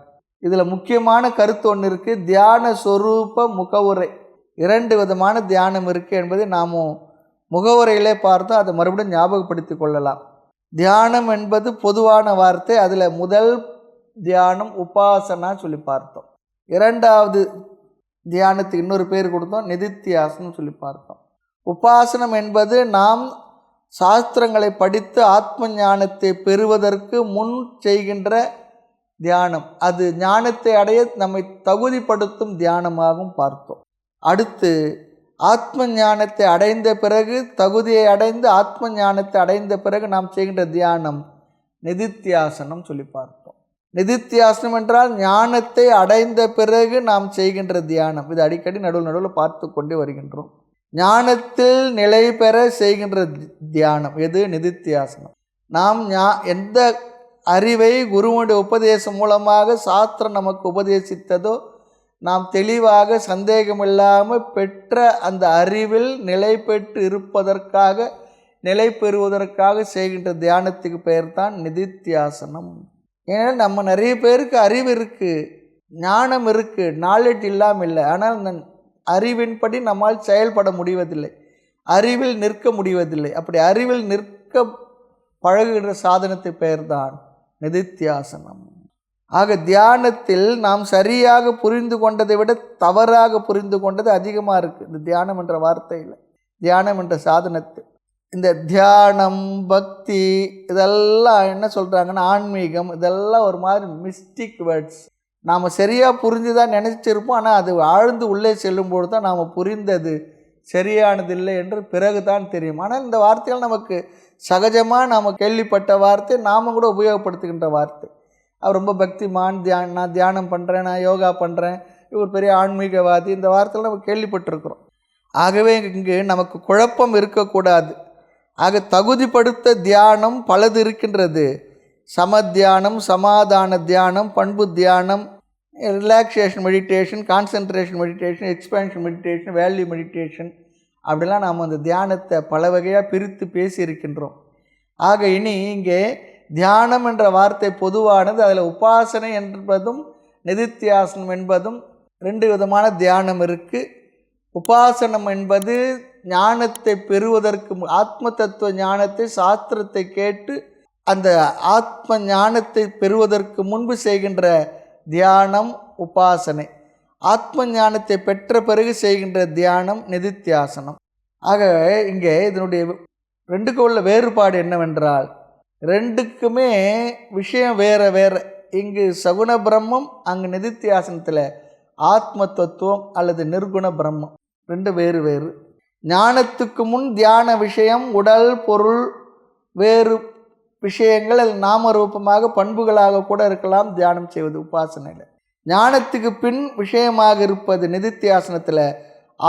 இதில் முக்கியமான கருத்து ஒன்று இருக்குது. தியான சொரூப முகவுரை, 2 விதமான தியானம் இருக்குது என்பதை நாம் முகவுரையிலே பார்த்தோம். அதை மறுபடியும் ஞாபகப்படுத்தி கொள்ளலாம். தியானம் என்பது பொதுவான வார்த்தை. அதில் முதல் தியானம் உபாசனா சொல்லி பார்த்தோம். 2வது தியானத்துக்கு இன்னொரு பேர் கொடுத்தோம், நிதித்தியாசனம் சொல்லி பார்த்தோம். உபாசனம் என்பது நாம் சாஸ்திரங்களை படித்து ஆத்ம ஞானத்தை பெறுவதற்கு முன் செய்கின்ற தியானம். அது ஞானத்தை அடைய நம்மை தகுதிப்படுத்தும் தியானமாகவும் பார்த்தோம். அடுத்து ஆத்ம ஞானத்தை அடைந்த பிறகு, தகுதியை அடைந்து ஆத்ம ஞானத்தை அடைந்த பிறகு நாம் செய்கின்ற தியானம் நிதித்தியாசனம் சொல்லி பார்த்தோம். நிதித்தியாசனம் என்றால் ஞானத்தை அடைந்த பிறகு நாம் செய்கின்ற தியானம். இது அடிக்கடி நடுவில் பார்த்து கொண்டே வருகின்றோம். ஞானத்தில் நிலை பெற செய்கின்ற தியானம் எது? நிதித்தியாசனம். நாம் எந்த அறிவை குருவுடைய உபதேசம் மூலமாக சாஸ்திரம் நமக்கு உபதேசித்ததோ, நாம் தெளிவாக சந்தேகமில்லாமல் பெற்ற அந்த அறிவில் நிலை பெற்று இருப்பதற்காக, நிலை பெறுவதற்காக செய்கின்ற தியானத்துக்கு பெயர் தான் நிதித்தியாசனம். ஏன்னா நம்ம நிறைய பேருக்கு அறிவு இருக்குது, ஞானம் இருக்குது, நாலேஜ் இல்லாமல் இல்லை. ஆனால் அந்த அறிவின்படி நம்மால் செயல்பட முடிவதில்லை, அறிவில் நிற்க முடிவதில்லை. அப்படி அறிவில் நிற்க பழகுகின்ற சாதனத்தை பெயர் தான் நிதித்தியாசனம். ஆக தியானத்தில் நாம் சரியாக புரிந்து கொண்டதை விட தவறாக புரிந்து கொண்டது அதிகமாக இருக்குது இந்த தியானம் என்ற வார்த்தையில், தியானம் என்ற சாதனத்தில். இந்த தியானம், பக்தி, இதெல்லாம் என்ன சொல்கிறாங்கன்னா ஆன்மீகம், இதெல்லாம் ஒரு மாதிரி மிஸ்டிக் வேர்ட்ஸ். நாம் சரியாக புரிஞ்சு தான் நினச்சிருப்போம். ஆனால் அது ஆழ்ந்து உள்ளே செல்லும்போது தான் நாம் புரிந்தது சரியானதில்லை என்று பிறகு தான் தெரியும். ஆனால் இந்த வார்த்தைகள் நமக்கு சகஜமாக நாம் கேள்விப்பட்ட வார்த்தை, நாம் கூட உபயோகப்படுத்துகின்ற வார்த்தை. அவர் ரொம்ப பக்திமான், நான் தியானம் பண்ணுறேன், நான் யோகா பண்ணுறேன், ஒரு பெரிய ஆன்மீகவாதி, இந்த வார்த்தையில் நம்ம கேள்விப்பட்டிருக்கிறோம். ஆகவே இங்கு நமக்கு குழப்பம் இருக்கக்கூடாது. ஆக தகுதிப்படுத்த தியானம் பலது இருக்கின்றது. சம தியானம், சமாதான தியானம், பண்பு தியானம், relaxation meditation, concentration meditation, expansion meditation, value meditation, அப்படிலாம் நாம் அந்த தியானத்தை பல வகையாக பிரித்து பேசியிருக்கின்றோம். ஆக இனி இங்கே தியானம் என்ற வார்த்தை பொதுவானது. அதில் உபாசனை என்பதும் நிதித்தியாசனம் என்பதும் 2 விதமான தியானம் இருக்குது. உபாசனம் என்பது ஞானத்தை பெறுவதற்கு, ஆத்ம தத்துவ ஞானத்தை, சாஸ்திரத்தை கேட்டு அந்த ஆத்ம ஞானத்தை பெறுவதற்கு முன்பு செய்கின்ற தியானம் உபாசனை. ஆத்ம ஞானத்தை பெற்ற பிறகு செய்கின்ற தியானம் நிதித்தியாசனம். ஆக இங்கே இதனுடைய 2க்கு உள்ள வேறுபாடு என்னவென்றால், 2க்குமே விஷயம் வேறு வேறு. இங்கு சகுண பிரம்மம், அங்கு நிதித்தியாசனத்தில் ஆத்ம தத்துவம் அல்லது நிர்குண பிரம்மம், 2 வேறு வேறு. ஞானத்துக்கு முன் தியான விஷயம் உடல், பொருள், வேறு விஷயங்கள் அது நாமரூபமாக பண்புகளாக கூட இருக்கலாம் தியானம் செய்வது உபாசனையில். ஞானத்துக்கு பின் விஷயமாக இருப்பது நிதித்தியாசனத்தில்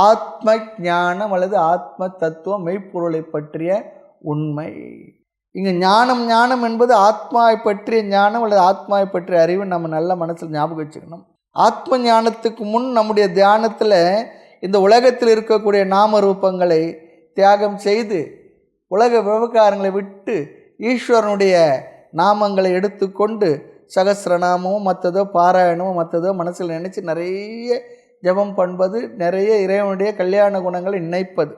ஆத்ம ஞானம் அல்லது ஆத்ம தத்துவம், மெய்ப்பொருளை பற்றிய உண்மை. இங்கே ஞானம் என்பது ஆத்மாவை பற்றிய ஞானம் அல்லது ஆத்மாவை பற்றிய அறிவு நம்ம நல்ல மனசில் ஞாபகம் வச்சுக்கணும். ஆத்ம ஞானத்துக்கு முன் நம்முடைய தியானத்தில் இந்த உலகத்தில் இருக்கக்கூடிய நாம ரூபங்களை தியாகம் செய்து உலக விவகாரங்களை விட்டு ஈஸ்வரனுடைய நாமங்களை எடுத்துக்கொண்டு சகஸ்ரநாமமும் மற்றதோ பாராயணமும் மற்றதோ மனசில் நினச்சி நிறைய ஜபம் பண்ணுவது, நிறைய இறைவனுடைய கல்யாண குணங்களை நினைப்பது,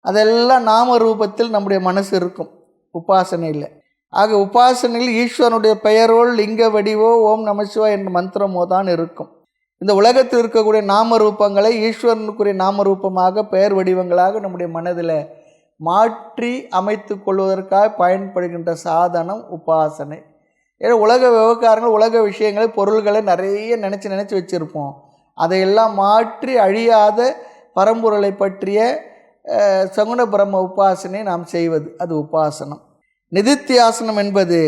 அதெல்லாம் நாம ரூபத்தில் நம்முடைய மனசு இருக்கும் உபாசனையில். ஆக உபாசனையில் ஈஸ்வரனுடைய பெயரோல் லிங்க வடிவோ ஓம் நமசிவா என்ற மந்திரமோ தான் இருக்கும். இந்த உலகத்தில் இருக்கக்கூடிய நாம ரூபங்களை ஈஸ்வரனுக்குரிய நாம ரூபமாக பெயர் வடிவங்களாக நம்முடைய மனதில் மாற்றி அமைத்து கொள்வதற்காக பயன்படுகின்ற சாதனம் உபாசனை. ஏன்னா உலக விவகாரங்கள், உலக விஷயங்களை, பொருள்களை நிறைய நினச்சி வச்சுருப்போம். அதையெல்லாம் மாற்றி அழியாத பரம்பொருளை பற்றிய சகுண பிரம்ம உபாசனை நாம் செய்வது, அது உபாசனம். நிதித்தியாசனம் என்பது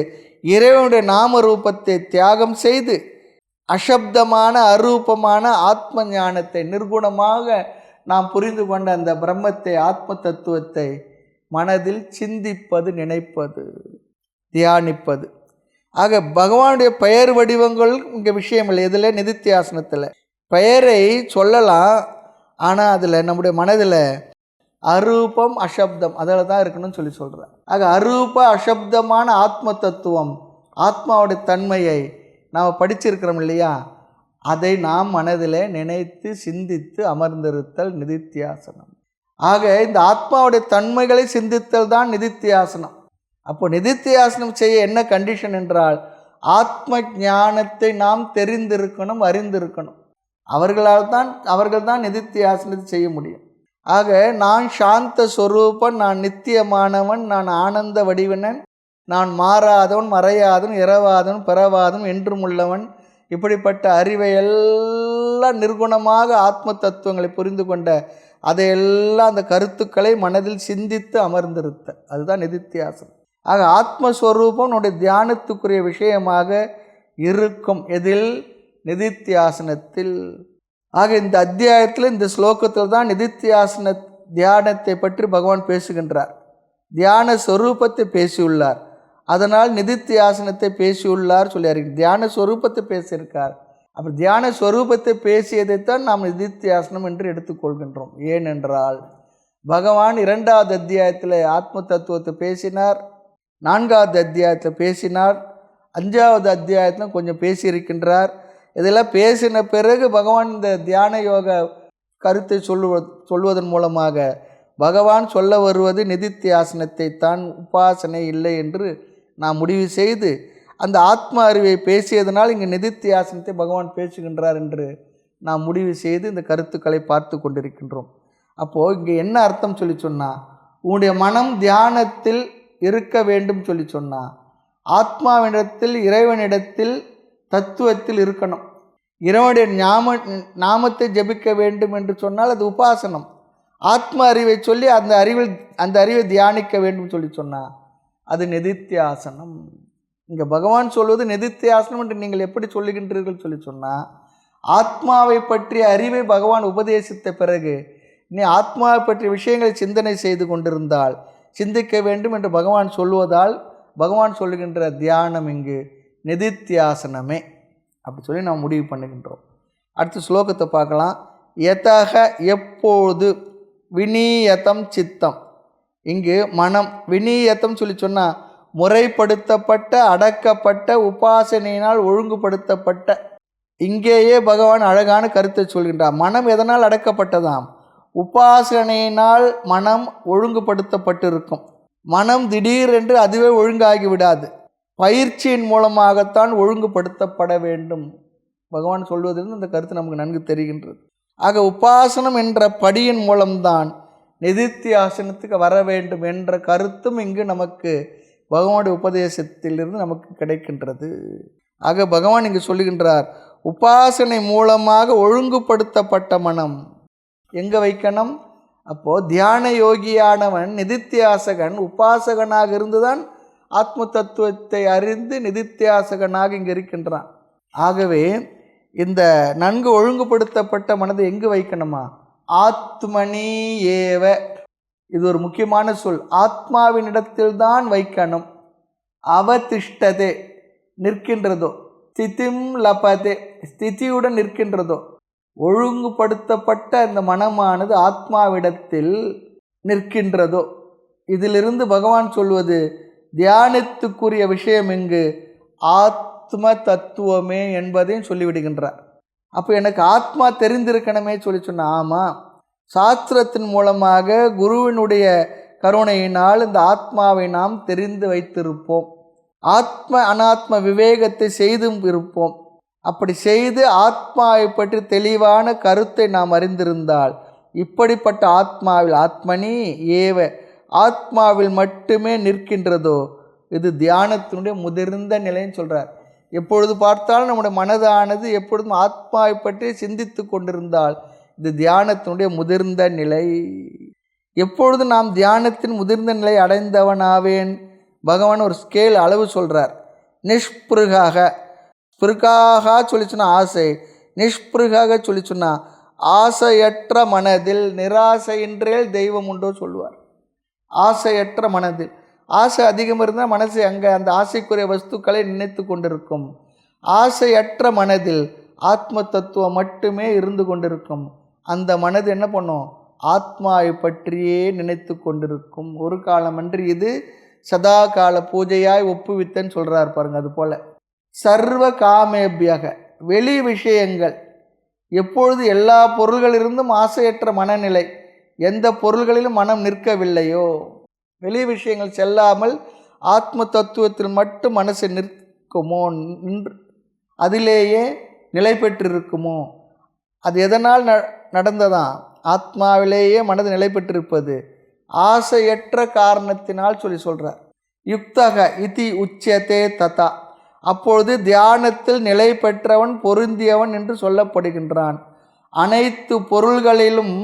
இறைவனுடைய நாம ரூபத்தை தியாகம் செய்து அசப்தமான அரூபமான ஆத்ம ஞானத்தை, நிர்குணமாக நாம் புரிந்து கொண்ட அந்த பிரம்மத்தை, ஆத்ம தத்துவத்தை மனதில் சிந்திப்பது, நினைப்பது, தியானிப்பது. ஆக பகவானுடைய பெயர் வடிவங்கள் இங்கே விஷயம் இல்லை. இதில் நிதித்தியாசனத்தில் பெயரை சொல்லலாம், ஆனால் அதில் நம்முடைய மனதில் அரூபம் அசப்தம் அதில் தான் இருக்கணும்னு சொல்கிறேன். ஆக அரூப அசப்தமான ஆத்ம தத்துவம், ஆத்மாவுடைய தன்மையை நாம் படிச்சிருக்கிறோம் இல்லையா, அதை நாம் மனதில் நினைத்து சிந்தித்து அமர்ந்திருத்தல் நிதித்தியாசனம். ஆக இந்த ஆத்மாவுடைய தன்மைகளை சிந்தித்தல் தான் நிதித்தியாசனம். அப்போ நிதித்தியாசனம் செய்ய என்ன கண்டிஷன் என்றால், ஆத்ம ஞானத்தை நாம் தெரிந்திருக்கணும், அறிந்திருக்கணும். அவர்கள் தான் நிதித்தியாசனத்தை செய்ய முடியும். ஆக நான் சாந்த ஸ்வரூபன், நான் நித்தியமானவன், நான் ஆனந்த வடிவனன், நான் மாறாதவன், மறையாதவன், இரவாதவன், பிறவாதவன், என்றும் உள்ளவன், இப்படிப்பட்ட அறிவையெல்லாம் நிர்குணமாக ஆத்ம தத்துவங்களை புரிந்து கொண்ட அதையெல்லாம் அந்த கருத்துக்களை மனதில் சிந்தித்து அமர்ந்திருத்த, அதுதான் நிதித்தியாசனம். ஆக ஆத்மஸ்வரூபம் நம்முடைய தியானத்துக்குரிய விஷயமாக இருக்கும். எதில்? நிதித்தியாசனத்தில். ஆக இந்த அத்தியாயத்தில், இந்த ஸ்லோகத்தில் தான் நிதித்தியாசன தியானத்தை பற்றி பகவான் பேசுகின்றார். தியான ஸ்வரூபத்தை பேசியுள்ளார், அதனால் நிதித்தியாசனத்தை பேசியுள்ளார் சொல்லியார். தியான ஸ்வரூபத்தை பேசியிருக்கார். அப்படி தியான ஸ்வரூபத்தை பேசியதைத்தான் நாம் நிதித்தியாசனம் என்று எடுத்துக்கொள்கின்றோம். ஏனென்றால் பகவான் 2வது அத்தியாயத்தில் ஆத்ம தத்துவத்தை பேசினார், 4வது அத்தியாயத்தில் பேசினார், 5வது அத்தியாயத்திலும் கொஞ்சம் பேசியிருக்கின்றார். இதெல்லாம் பேசின பிறகு பகவான் இந்த தியான யோக கருத்தை சொல்வதன் மூலமாக பகவான் சொல்ல வருவது நிதித்தியாசனத்தை தான், உபாசனை இல்லை என்று நாம் முடிவு செய்து அந்த ஆத்ம அறிவை பேசியதனால் இங்கு நிதித்தியாசனத்தை பகவான் பேசுகின்றார் என்று நாம் முடிவு செய்து இந்த கருத்துக்களை பார்த்து கொண்டிருக்கின்றோம். அப்போது இங்கே என்ன அர்த்தம் சொல்லி சொன்னால், உன்னுடைய மனம் தியானத்தில் இருக்க வேண்டும் சொல்லி சொன்னால், ஆத்மாவினிடத்தில், இறைவனிடத்தில், தத்துவத்தில் இருக்கணும். இறைவனுடைய நாமத்தை ஜபிக்க வேண்டும் என்று சொன்னால் அது உபாசனம். ஆத்ம அறிவை சொல்லி அந்த அறிவை தியானிக்க வேண்டும் சொல்லி சொன்னால் அது நிதித்தியாசனம். இங்கே பகவான் சொல்வது நிதித்தியாசனம் என்று நீங்கள் எப்படி சொல்லுகின்றீர்கள் சொல்லி சொன்னால், ஆத்மாவை பற்றிய அறிவை பகவான் உபதேசித்த பிறகு நீ ஆத்மாவை பற்றிய விஷயங்களை சிந்தனை செய்து கொண்டிருந்தால் சிந்திக்க வேண்டும் என்று பகவான் சொல்வதால் பகவான் சொல்லுகின்ற தியானம் இங்கு நிதித்தியாசனமே அப்படி சொல்லி நாம் முடிவு பண்ணுகின்றோம். அடுத்த ஸ்லோகத்தை பார்க்கலாம். யதக எப்பொழுது விநியதம் சித்தம். இங்கு மனம் விநியதம் சொல்லி சொன்னால் முறைப்படுத்தப்பட்ட அடக்கப்பட்ட உபாசனையினால் ஒழுங்குபடுத்தப்பட்ட. இங்கேயே பகவான் அழகான கருத்தை சொல்கின்றார். மனம் எதனால் அடக்கப்பட்டதாம்? உபாசனையினால் மனம் ஒழுங்குபடுத்தப்பட்டிருக்கும். மனம் திடீரென்று அதுவே ஒழுங்காகி விடாது. பயிற்சியின் மூலமாகத்தான் ஒழுங்குபடுத்தப்பட வேண்டும். பகவான் சொல்வதிலிருந்து இந்த கருத்து நமக்கு நன்கு தெரிகின்றது. ஆக உபாசனம் என்ற படியின் மூலம்தான் நிதித்தியாசனத்துக்கு வர வேண்டும் என்ற கருத்தும் இங்கு நமக்கு பகவானுடைய உபதேசத்திலிருந்து நமக்கு கிடைக்கின்றது. ஆக பகவான் இங்கு சொல்லுகின்றார், உபாசனை மூலமாக ஒழுங்குபடுத்தப்பட்ட மனம் எங்கே வைக்கணும்? அப்போது தியான யோகியானவன் நிதித்தியாசகன் உபாசகனாக இருந்துதான் ஆத்ம தத்துவத்தை அறிந்து நிதித்தியாசகனாக இங்கே இருக்கின்றான். ஆகவே இந்த நன்கு ஒழுங்குபடுத்தப்பட்ட மனதை எங்கு வைக்கணுமா? ஆத்மனி ஏவ. இது ஒரு முக்கியமான சொல். ஆத்மாவின் இடத்தில்தான் வைக்கணும். அவதிஷ்டதே நிற்கின்றதோ, ஸ்திதிம் லபதே ஸ்திதியுடன் நிற்கின்றதோ. ஒழுங்குபடுத்தப்பட்ட இந்த மனமானது ஆத்மாவிடத்தில் நிற்கின்றதோ. இதிலிருந்து பகவான் சொல்வது தியானத்துக்குரிய விஷயம் இங்கு ஆத்ம தத்துவமே என்பதையும் சொல்லிவிடுகின்றார். அப்போ எனக்கு ஆத்மா தெரிந்திருக்கணுமே சொல்லி சொன்ன, ஆமாம், சாஸ்திரத்தின் மூலமாக குருவினுடைய கருணையினால் இந்த ஆத்மாவை நாம் தெரிந்து வைத்திருப்போம். ஆத்ம அனாத்ம விவேகத்தை செய்தும் இருப்போம். அப்படி செய்து ஆத்மாவை பற்றி தெளிவான கருத்தை நாம் அறிந்திருந்தால் இப்படிப்பட்ட ஆத்மாவில் ஆத்மனி ஏவ ஆத்மாவில் மட்டுமே நிற்கின்றதோ இது தியானத்தினுடைய முதிர்ந்த நிலைன்னு சொல்கிறார். எப்பொழுது பார்த்தாலும் நம்முடைய மனதானது எப்பொழுதும் ஆத்மாவை பற்றி சிந்தித்து கொண்டிருந்தால் இது தியானத்தினுடைய முதிர்ந்த நிலை. எப்பொழுது நாம் தியானத்தின் முதிர்ந்த நிலை அடைந்தவனாவேன்? பகவான் ஒரு ஸ்கேல் அளவு சொல்கிறார். நிஷ்பிருகாக, ஸ்பிருகாக சொல்லி சொன்னால் ஆசை, நிஷ்பிருகாக சொல்லி சொன்னால் ஆசையற்ற மனதில் நிராசையின்றேல் தெய்வம் உண்டோ சொல்லுவார். ஆசையற்ற மனதில், ஆசை அதிகம் இருந்தால் மனசு அங்கே அந்த ஆசைக்குரிய வஸ்துக்களை நினைத்து கொண்டிருக்கும். ஆசையற்ற மனதில் ஆத்ம தத்துவம் மட்டுமே இருந்து கொண்டிருக்கும். அந்த மனது என்ன பண்ணும்? ஆத்மாவை பற்றியே நினைத்து கொண்டிருக்கும். ஒரு காலமன்று இது சதா கால பூஜையாய் ஒப்புவித்தன்னு சொல்கிறார் பாருங்க. அது போல் சர்வ காமேபியக வெளி விஷயங்கள், எப்பொழுது எல்லா பொருள்களிலிருந்தும் ஆசையற்ற மனநிலை, எந்த பொருள்களிலும் மனம் நிற்கவில்லையோ, வெளி விஷயங்கள் செல்லாமல் ஆத்ம தத்துவத்தில் மட்டும் மனசு நிற்குமோ, நின்று அதிலேயே நிலை பெற்றிருக்குமோ, அது எதனால் நடந்ததான்? ஆத்மாவிலேயே மனது நிலை பெற்றிருப்பது ஆசையற்ற காரணத்தினால் சொல்கிறார். யுக்தக இதி உச்சதே ததா. அப்பொழுது தியானத்தில் நிலை பெற்றவன் பொருந்தியவன் என்று சொல்லப்படுகின்றான். அனைத்து பொருள்களிலும்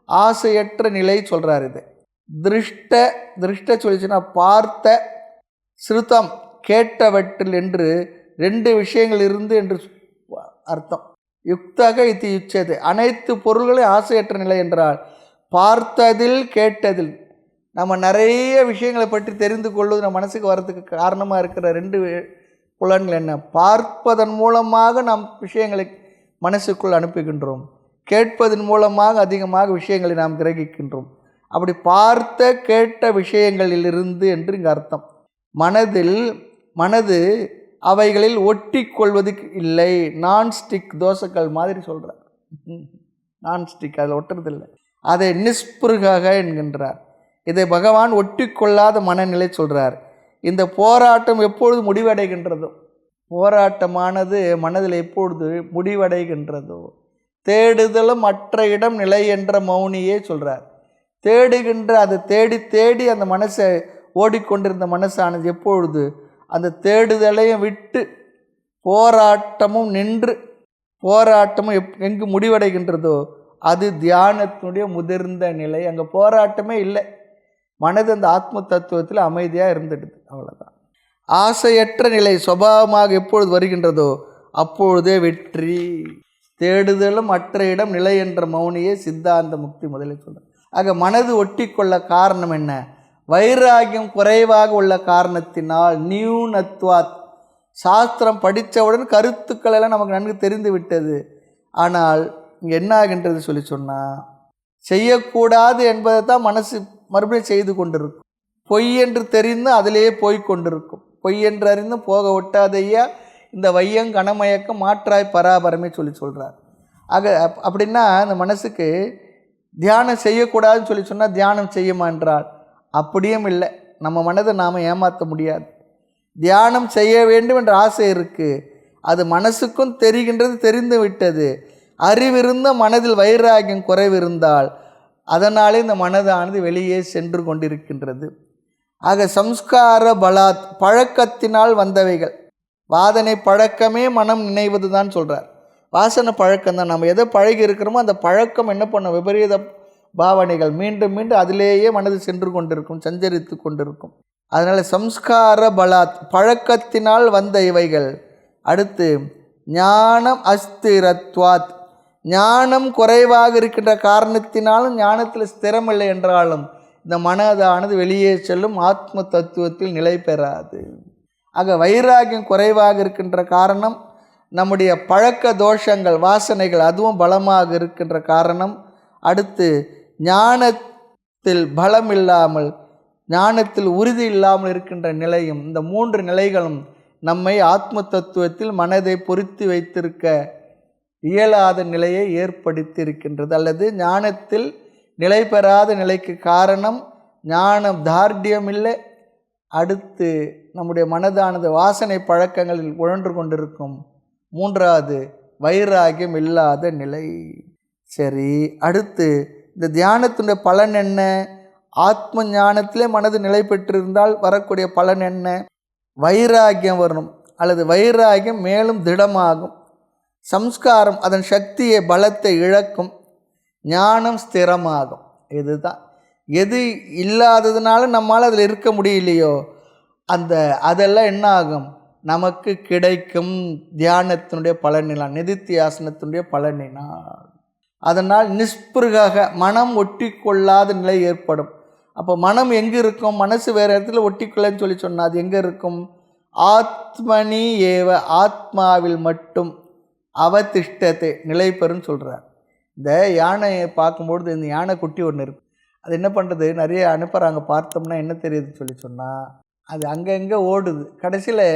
ஆசையற்ற நிலை சொல்கிறார். இது திருஷ்ட சொல்லிச்சுன்னா பார்த்த, ஸ்ருதம் கேட்டவற்றில் என்று ரெண்டு விஷயங்கள் இருந்து என்று அர்த்தம். யுக்தக இது யுச்சது அனைத்து பொருள்களையும் ஆசையற்ற நிலை என்றால் பார்த்ததில் கேட்டதில். நம்ம நிறைய விஷயங்களை பற்றி தெரிந்து கொள்வது நம்ம மனசுக்கு வர்றதுக்கு காரணமாக இருக்கிற ரெண்டு புலன்கள் என்ன? பார்ப்பதன் மூலமாக நாம் விஷயங்களை மனசுக்குள் அனுப்புகின்றோம், கேட்பதன் மூலமாக அதிகமாக விஷயங்களை நாம் கிரகிக்கின்றோம். அப்படி பார்த்த கேட்ட விஷயங்களிலிருந்து என்று இங்கே அர்த்தம். மனது அவைகளில் ஒட்டி கொள்வது இல்லை. நான்ஸ்டிக் தோசைகள் மாதிரி சொல்கிறார். நான்ஸ்டிக் அதில் ஒட்டுறதில்லை. அதை நிஸ்பிருகாக என்கின்றார். இதை பகவான் ஒட்டி கொள்ளாத மனநிலை சொல்கிறார். இந்த போராட்டம் எப்பொழுது முடிவடைகின்றதோ, போராட்டமானது மனதில் எப்பொழுது முடிவடைகின்றதோ, தேடுதலும் மற்ற இடம் நிலை என்ற மௌனியே சொல்கிறார். தேடுகின்ற அது தேடி தேடி அந்த மனசை ஓடிக்கொண்டிருந்த மனசானது எப்பொழுது அந்த தேடுதலையும் விட்டு போராட்டமும் நின்று போராட்டமும் எங்கு முடிவடைகின்றதோ அது தியானத்தினுடைய முதிர்ந்த நிலை. அங்கே போராட்டமே இல்லை. மனது அந்த ஆத்ம தத்துவத்தில் அமைதியாக இருந்துடுது. அவ்வளோதான். ஆசையற்ற நிலை சுபாவமாக எப்பொழுது வருகின்றதோ அப்பொழுதே வெற்றி. தேடுதலும் அற்ற இடம் நிலை என்ற மௌனியே சித்தாந்த முக்தி முதலில் சொல்கிறார். ஆக மனது ஒட்டி கொள்ள காரணம் என்ன? வைராகியம் குறைவாக உள்ள காரணத்தினால். நியூனத்வாத், சாஸ்திரம் படித்தவுடன் கருத்துக்கள் எல்லாம் நமக்கு நன்கு தெரிந்து விட்டது. ஆனால் இங்கே என்ன ஆகின்றது சொல்லி சொன்னால், செய்யக்கூடாது என்பதை தான் மனசு மறுபடியும் செய்து கொண்டிருக்கும். பொய் என்று தெரிந்து அதிலேயே போய்கொண்டிருக்கும். பொய் என்று அறிந்து போக ஒட்டாதையா இந்த வையம் கனமயக்கம் மாற்றாய் பராபரமே சொல்கிறார். ஆக அப்படின்னா அந்த மனசுக்கு தியானம் செய்யக்கூடாதுன்னு சொல்லி சொன்னால் தியானம் செய்யுமா என்றால் அப்படியும் இல்லை. நம்ம மனதை நாம் ஏமாற்ற முடியாது. தியானம் செய்ய வேண்டும் என்ற ஆசை இருக்குது, அது மனசுக்கும் தெரிகின்றது, தெரிந்து விட்டது. அறிவிருந்த மனதில் வைராகியம் குறைவிருந்தால் அதனாலே இந்த மனதானது வெளியே சென்று கொண்டிருக்கின்றது. ஆக சம்ஸ்கார பலாத், பழக்கத்தினால் வந்தவைகள். வாதனை பழக்கமே மனம் நினைவது தான் சொல்கிறார். வாசனை பழக்கம் தான். நம்ம எதை பழகி இருக்கிறோமோ அந்த பழக்கம் என்ன பண்ணும்? விபரீத பாவனைகள் மீண்டும் மீண்டும் அதிலேயே மனது சென்று கொண்டிருக்கும், சஞ்சரித்து கொண்டிருக்கும். அதனால் சம்ஸ்கார பலாத், பழக்கத்தினால் வந்த இவைகள். அடுத்து ஞானம் அஸ்திரத்வாத், ஞானம் குறைவாக இருக்கின்ற காரணத்தினாலும் ஞானத்தில் ஸ்திரமில்லை என்றாலும் இந்த மனதானது வெளியே செல்லும், ஆத்ம தத்துவத்தில் நிலை பெறாது. ஆக வைராகியம் குறைவாக இருக்கின்ற காரணம் நம்முடைய பழக்க தோஷங்கள், வாசனைகள் அதுவும் பலமாக இருக்கின்ற காரணம். அடுத்து ஞானத்தில் பலம் இல்லாமல், ஞானத்தில் உறுதி இல்லாமல் இருக்கின்ற நிலையும். இந்த மூன்று நிலைகளும் நம்மை ஆத்ம தத்துவத்தில் மனதை பொருத்தி வைத்திருக்க இயலாத நிலையை ஏற்படுத்தி இருக்கின்றது. அல்லது ஞானத்தில் நிலை பெறாத நிலைக்கு காரணம் ஞானம் தார்டியம் இல்லை. அடுத்து நம்முடைய மனதானது வாசனை பழக்கங்களில் உழன்று கொண்டிருக்கும். மூன்றாவது வைராகியம் இல்லாத நிலை. சரி, அடுத்து இந்த தியானத்தினுடைய பலன் என்ன? ஆத்ம ஞானத்திலே மனது நிலை பெற்றிருந்தால் வரக்கூடிய பலன் என்ன? வைராகியம் வரணும், அல்லது வைராகியம் மேலும் திடமாகும். சம்ஸ்காரம் அதன் சக்தியை பலத்தை இழக்கும். ஞானம் ஸ்திரமாகும். இதுதான். எது இல்லாததுனால நம்மால் அதில் இருக்க முடியலையோ அதெல்லாம் என்ன ஆகும்? நமக்கு கிடைக்கும் தியானத்தினுடைய பலனினால், நிதித்தியாசனத்தினுடைய பலனினால். அதனால் நிஸ்பிருகாக மனம் ஒட்டி கொள்ளாத நிலை ஏற்படும். அப்போ மனம் எங்கே இருக்கும்? மனசு வேறு இடத்துல ஒட்டிக்கொள்ளன்னு சொல்லி சொன்னால் அது எங்கே இருக்கும்? ஆத்மனி ஏவ, ஆத்மாவில் மட்டும் அவதிஷ்டத்தை நிலை பெறும் சொல்கிறார். இந்த யானையை பார்க்கும்பொழுது இந்த யானை குட்டி ஒன்று இருக்குது. அது என்ன பண்ணுறது? நிறைய அனுப்புகிறாங்க, பார்த்தோம்னா என்ன தெரியுதுன்னு சொல்லி சொன்னால் அது அங்கங்கே ஓடுது. கடைசியில்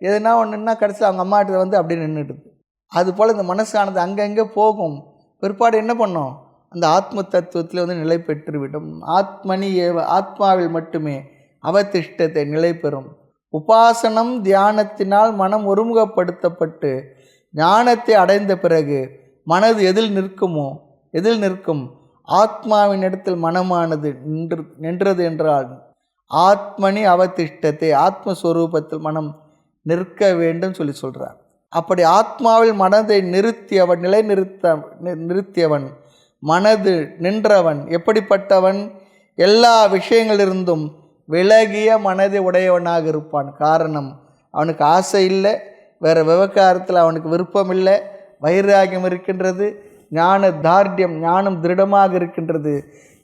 எதுனா ஒன்றுன்னா கடைசியில் அவங்க அம்மாட்ட வந்து அப்படி நின்றுடுது. அதுபோல் இந்த மனசானது அங்கங்கே போகும். பிற்பாடு என்ன பண்ணும்? அந்த ஆத்ம தத்துவத்தில் வந்து நிலை பெற்றுவிடும். ஆத்மனி ஏவ, ஆத்மாவில் மட்டுமே அவதிஷ்டத்தை நிலை பெறும். உபாசனம் தியானத்தினால் மனம் ஒருமுகப்படுத்தப்பட்டு ஞானத்தை அடைந்த பிறகு மனது எதில் நிற்கும்? ஆத்மாவின் இடத்தில் மனமானது நின்றது என்றால் ஆத்மனி அவதிஷ்டத்தை, ஆத்மஸ்வரூபத்தில் மனம் நிற்க வேண்டும் சொல்லி சொல்கிறார். அப்படி ஆத்மாவில் மனதை நிறுத்தியவன் மனது நின்றவன் எப்படிப்பட்டவன்? எல்லா விஷயங்களிலிருந்தும் விலகிய மனதை உடையவனாக இருப்பான். காரணம், அவனுக்கு ஆசை இல்லை, வேறு விவகாரத்தில் அவனுக்கு விருப்பம் இல்லை, வைராகியம் இருக்கின்றது, ஞான தார்டியம், ஞானம் திருடமாக இருக்கின்றது,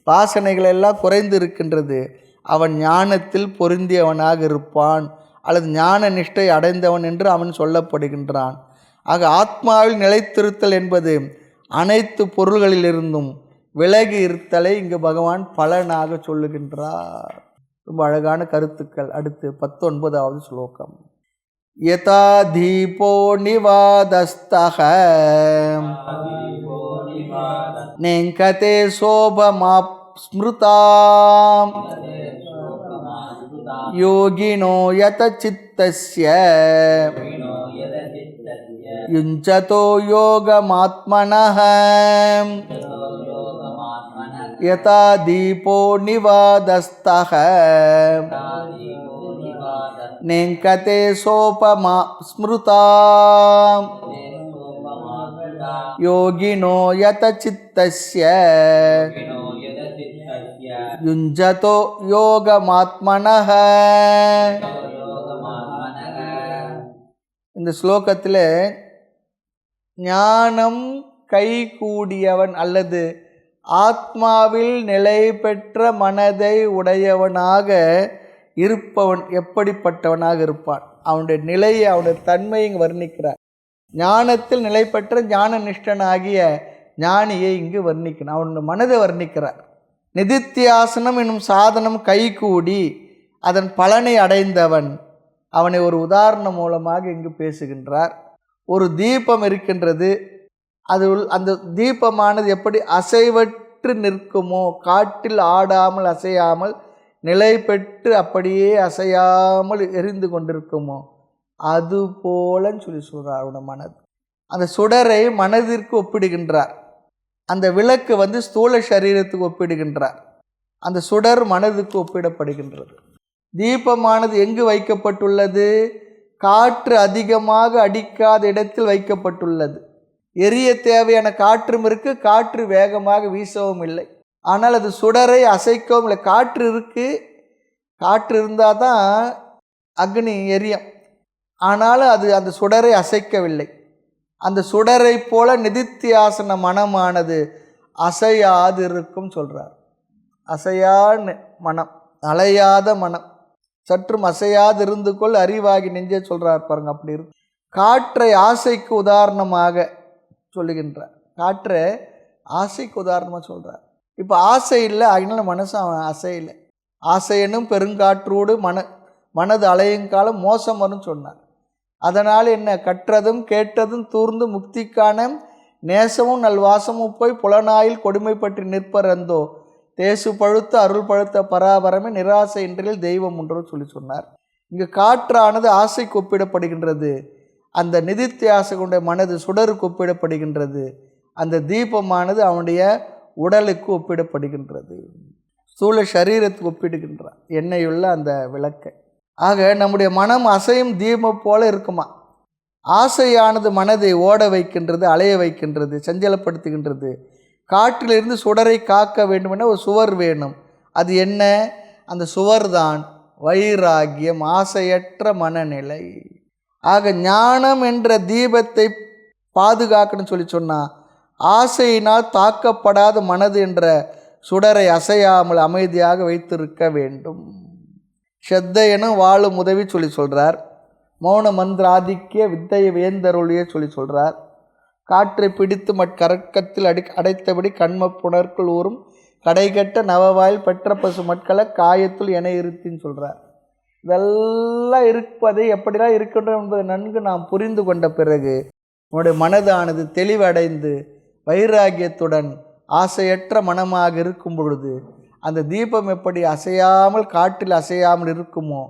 வாசனைகள் எல்லாம் குறைந்து இருக்கின்றது. அவன் ஞானத்தில் பொருந்தியவனாக இருப்பான், அல்லது ஞான நிஷ்டை அடைந்தவன் என்று அவன் சொல்லப்படுகின்றான். ஆக ஆத்மாவில் நிலைத்திருத்தல் என்பது அனைத்து பொருள்களிலிருந்தும் விலகி இருத்தலை இங்கு பகவான் பலனாக சொல்லுகின்றார். ரொம்ப அழகான கருத்துக்கள். அடுத்து 19வது ஸ்லோகம். யதா தீபோ நிவாதஸ்தஹ நேங்கதே சோபமாப் ஸ்மிருதாம் யோகினோ யத சித்தஸ்ய யுஞ்சதோ யோகமாத்மனஹ. யதா தீபோ நிவாதஸ்தஹ நேங்கதே சோபமா ஸ்மிருதாம் யோகினோ யத சித்தஸ்ய யுஞ்சதோ யோகமாத்மனஹ. இந்த ஸ்லோகத்தில் ஞானம் கைகூடியவன் அல்லது ஆத்மாவில் நிலை பெற்ற மனதை உடையவனாக இருப்பவன் எப்படிப்பட்டவனாக இருப்பான்? அவனுடைய நிலையை, அவனுடைய தன்மையை இங்கு வர்ணிக்கிறார். ஞானத்தில் நிலை பெற்ற ஞான நிஷ்டனாகிய ஞானியை இங்கு வர்ணிக்கணும். அவனுடைய மனதை வர்ணிக்கிறார். நிதித்தியாசனம் என்னும் சாதனம் கைகூடி அதன் பலனை அடைந்தவன், அவனை ஒரு உதாரணம் மூலமாக இங்கு பேசுகின்றார். ஒரு தீபம் இருக்கின்றது. அது அந்த தீபமானது எப்படி அசைவற்று நிற்குமோ, காற்றில் ஆடாமல் அசையாமல் நிலை பெற்று அப்படியே அசையாமல் எரிந்து கொண்டிருக்குமோ, அது போலன்னு சொல்கிறார் அவனோட மனது. அந்த சுடரை மனதிற்கு ஒப்பிடுகின்றார். அந்த விளக்கு ஸ்தூல சரீரத்துக்கு ஒப்பிடுகின்றார். அந்த சுடர் மனதுக்கு ஒப்பிடப்படுகின்றது. தீபமானது எங்கு வைக்கப்பட்டுள்ளது? காற்று அதிகமாக அடிக்காத இடத்தில் வைக்கப்பட்டுள்ளது. எரிய தேவையான காற்றும் இருக்கு, காற்று வேகமாக வீசவும் இல்லை. ஆனால் அது சுடரை அசைக்கவும் இல்லை. காற்று இருக்கு, காற்று இருந்தால் தான் அக்னி எரியும். ஆனாலும் அது அந்த சுடரை அசைக்கவில்லை. அந்த சுடரை போல நிதித்தியாசன மனமானது அசையாது இருக்கும் சொல்கிறார். அசையா மனம், அலையாத மனம், சற்றும் அசையாது இருந்து கொள் அறிவாகி நெஞ்சே சொல்கிறார் பாருங்க. அப்படி இருக்கு. காற்றை ஆசைக்கு உதாரணமாக சொல்லுகின்றார். காற்றை ஆசைக்கு உதாரணமாக சொல்கிறார். இப்போ ஆசை இல்லை, அதனால மனசு அவன் அசை இல்லை. ஆசையனும் பெருங்காற்றோடு மனது அலையும் காலம் மோசம் வரும்னு சொன்னார். அதனால் என்ன? கற்றதும் கேட்டதும் தூர்ந்து முக்திக்கான நேசமும் நல்வாசமும் போய் புலனாயில் கொடுமை பற்றி நிற்பரந்தோ தேசு பழுத்த அருள் பழுத்த பராபரமே நிராசை இன்றில் தெய்வம் ஒன்று சொன்னார். இங்கு காற்றானது ஆசைக்கு ஒப்பிடப்படுகின்றது. அந்த நிதித்தியாசகனுடைய மனது சுடருக்கு ஒப்பிடப்படுகின்றது. அந்த தீபமானது அவனுடைய உடலுக்கு ஒப்பிடப்படுகின்றது. ஸ்தூல சரீரத்துக்கு ஒப்பிடுகின்றான் எண்ணெயுள்ள அந்த விளக்கை. ஆக நம்முடைய மனம் அசையும் தீபம் போல இருக்குமா. ஆசையானது மனதை ஓட வைக்கின்றது, அலைய வைக்கின்றது, சஞ்சலப்படுத்துகின்றது. காற்றிலிருந்து சுடரை காக்க வேண்டுமென ஒரு சுவர் வேணும். அது என்ன? அந்த சுவர் தான் வைராகியம், ஆசையற்ற மனநிலை. ஆக ஞானம் என்ற தீபத்தை பாதுகாக்கணும்னு சொன்னால் ஆசையினால் தாக்கப்படாத மனது என்ற சுடரை அசையாமல் அமைதியாக வைத்திருக்க வேண்டும். ஸ்ரத்தையனும் வாழும் உதவி சொல்கிறார். மௌன மந்திராதிக்கிய வித்தையை வேந்தருளிய சொல்கிறார். காற்றை பிடித்து கரக்கத்தில் அடைத்தபடி கண்ம புணர்க்குள் ஊறும் கடைகட்ட நவவாயில் பெற்ற பசு மட்களை காயத்துள் என இருத்தின்னு சொல்கிறார். இதெல்லாம் இருப்பதை எப்படிலாம் இருக்கின்றோம் என்பதை நன்கு நாம் புரிந்து கொண்ட பிறகு உன்னுடைய மனதானது தெளிவடைந்து வைராகியத்துடன் ஆசையற்ற மனமாக இருக்கும் பொழுது அந்த தீபம் எப்படி அசையாமல் காற்றில் அசையாமல் இருக்குமோ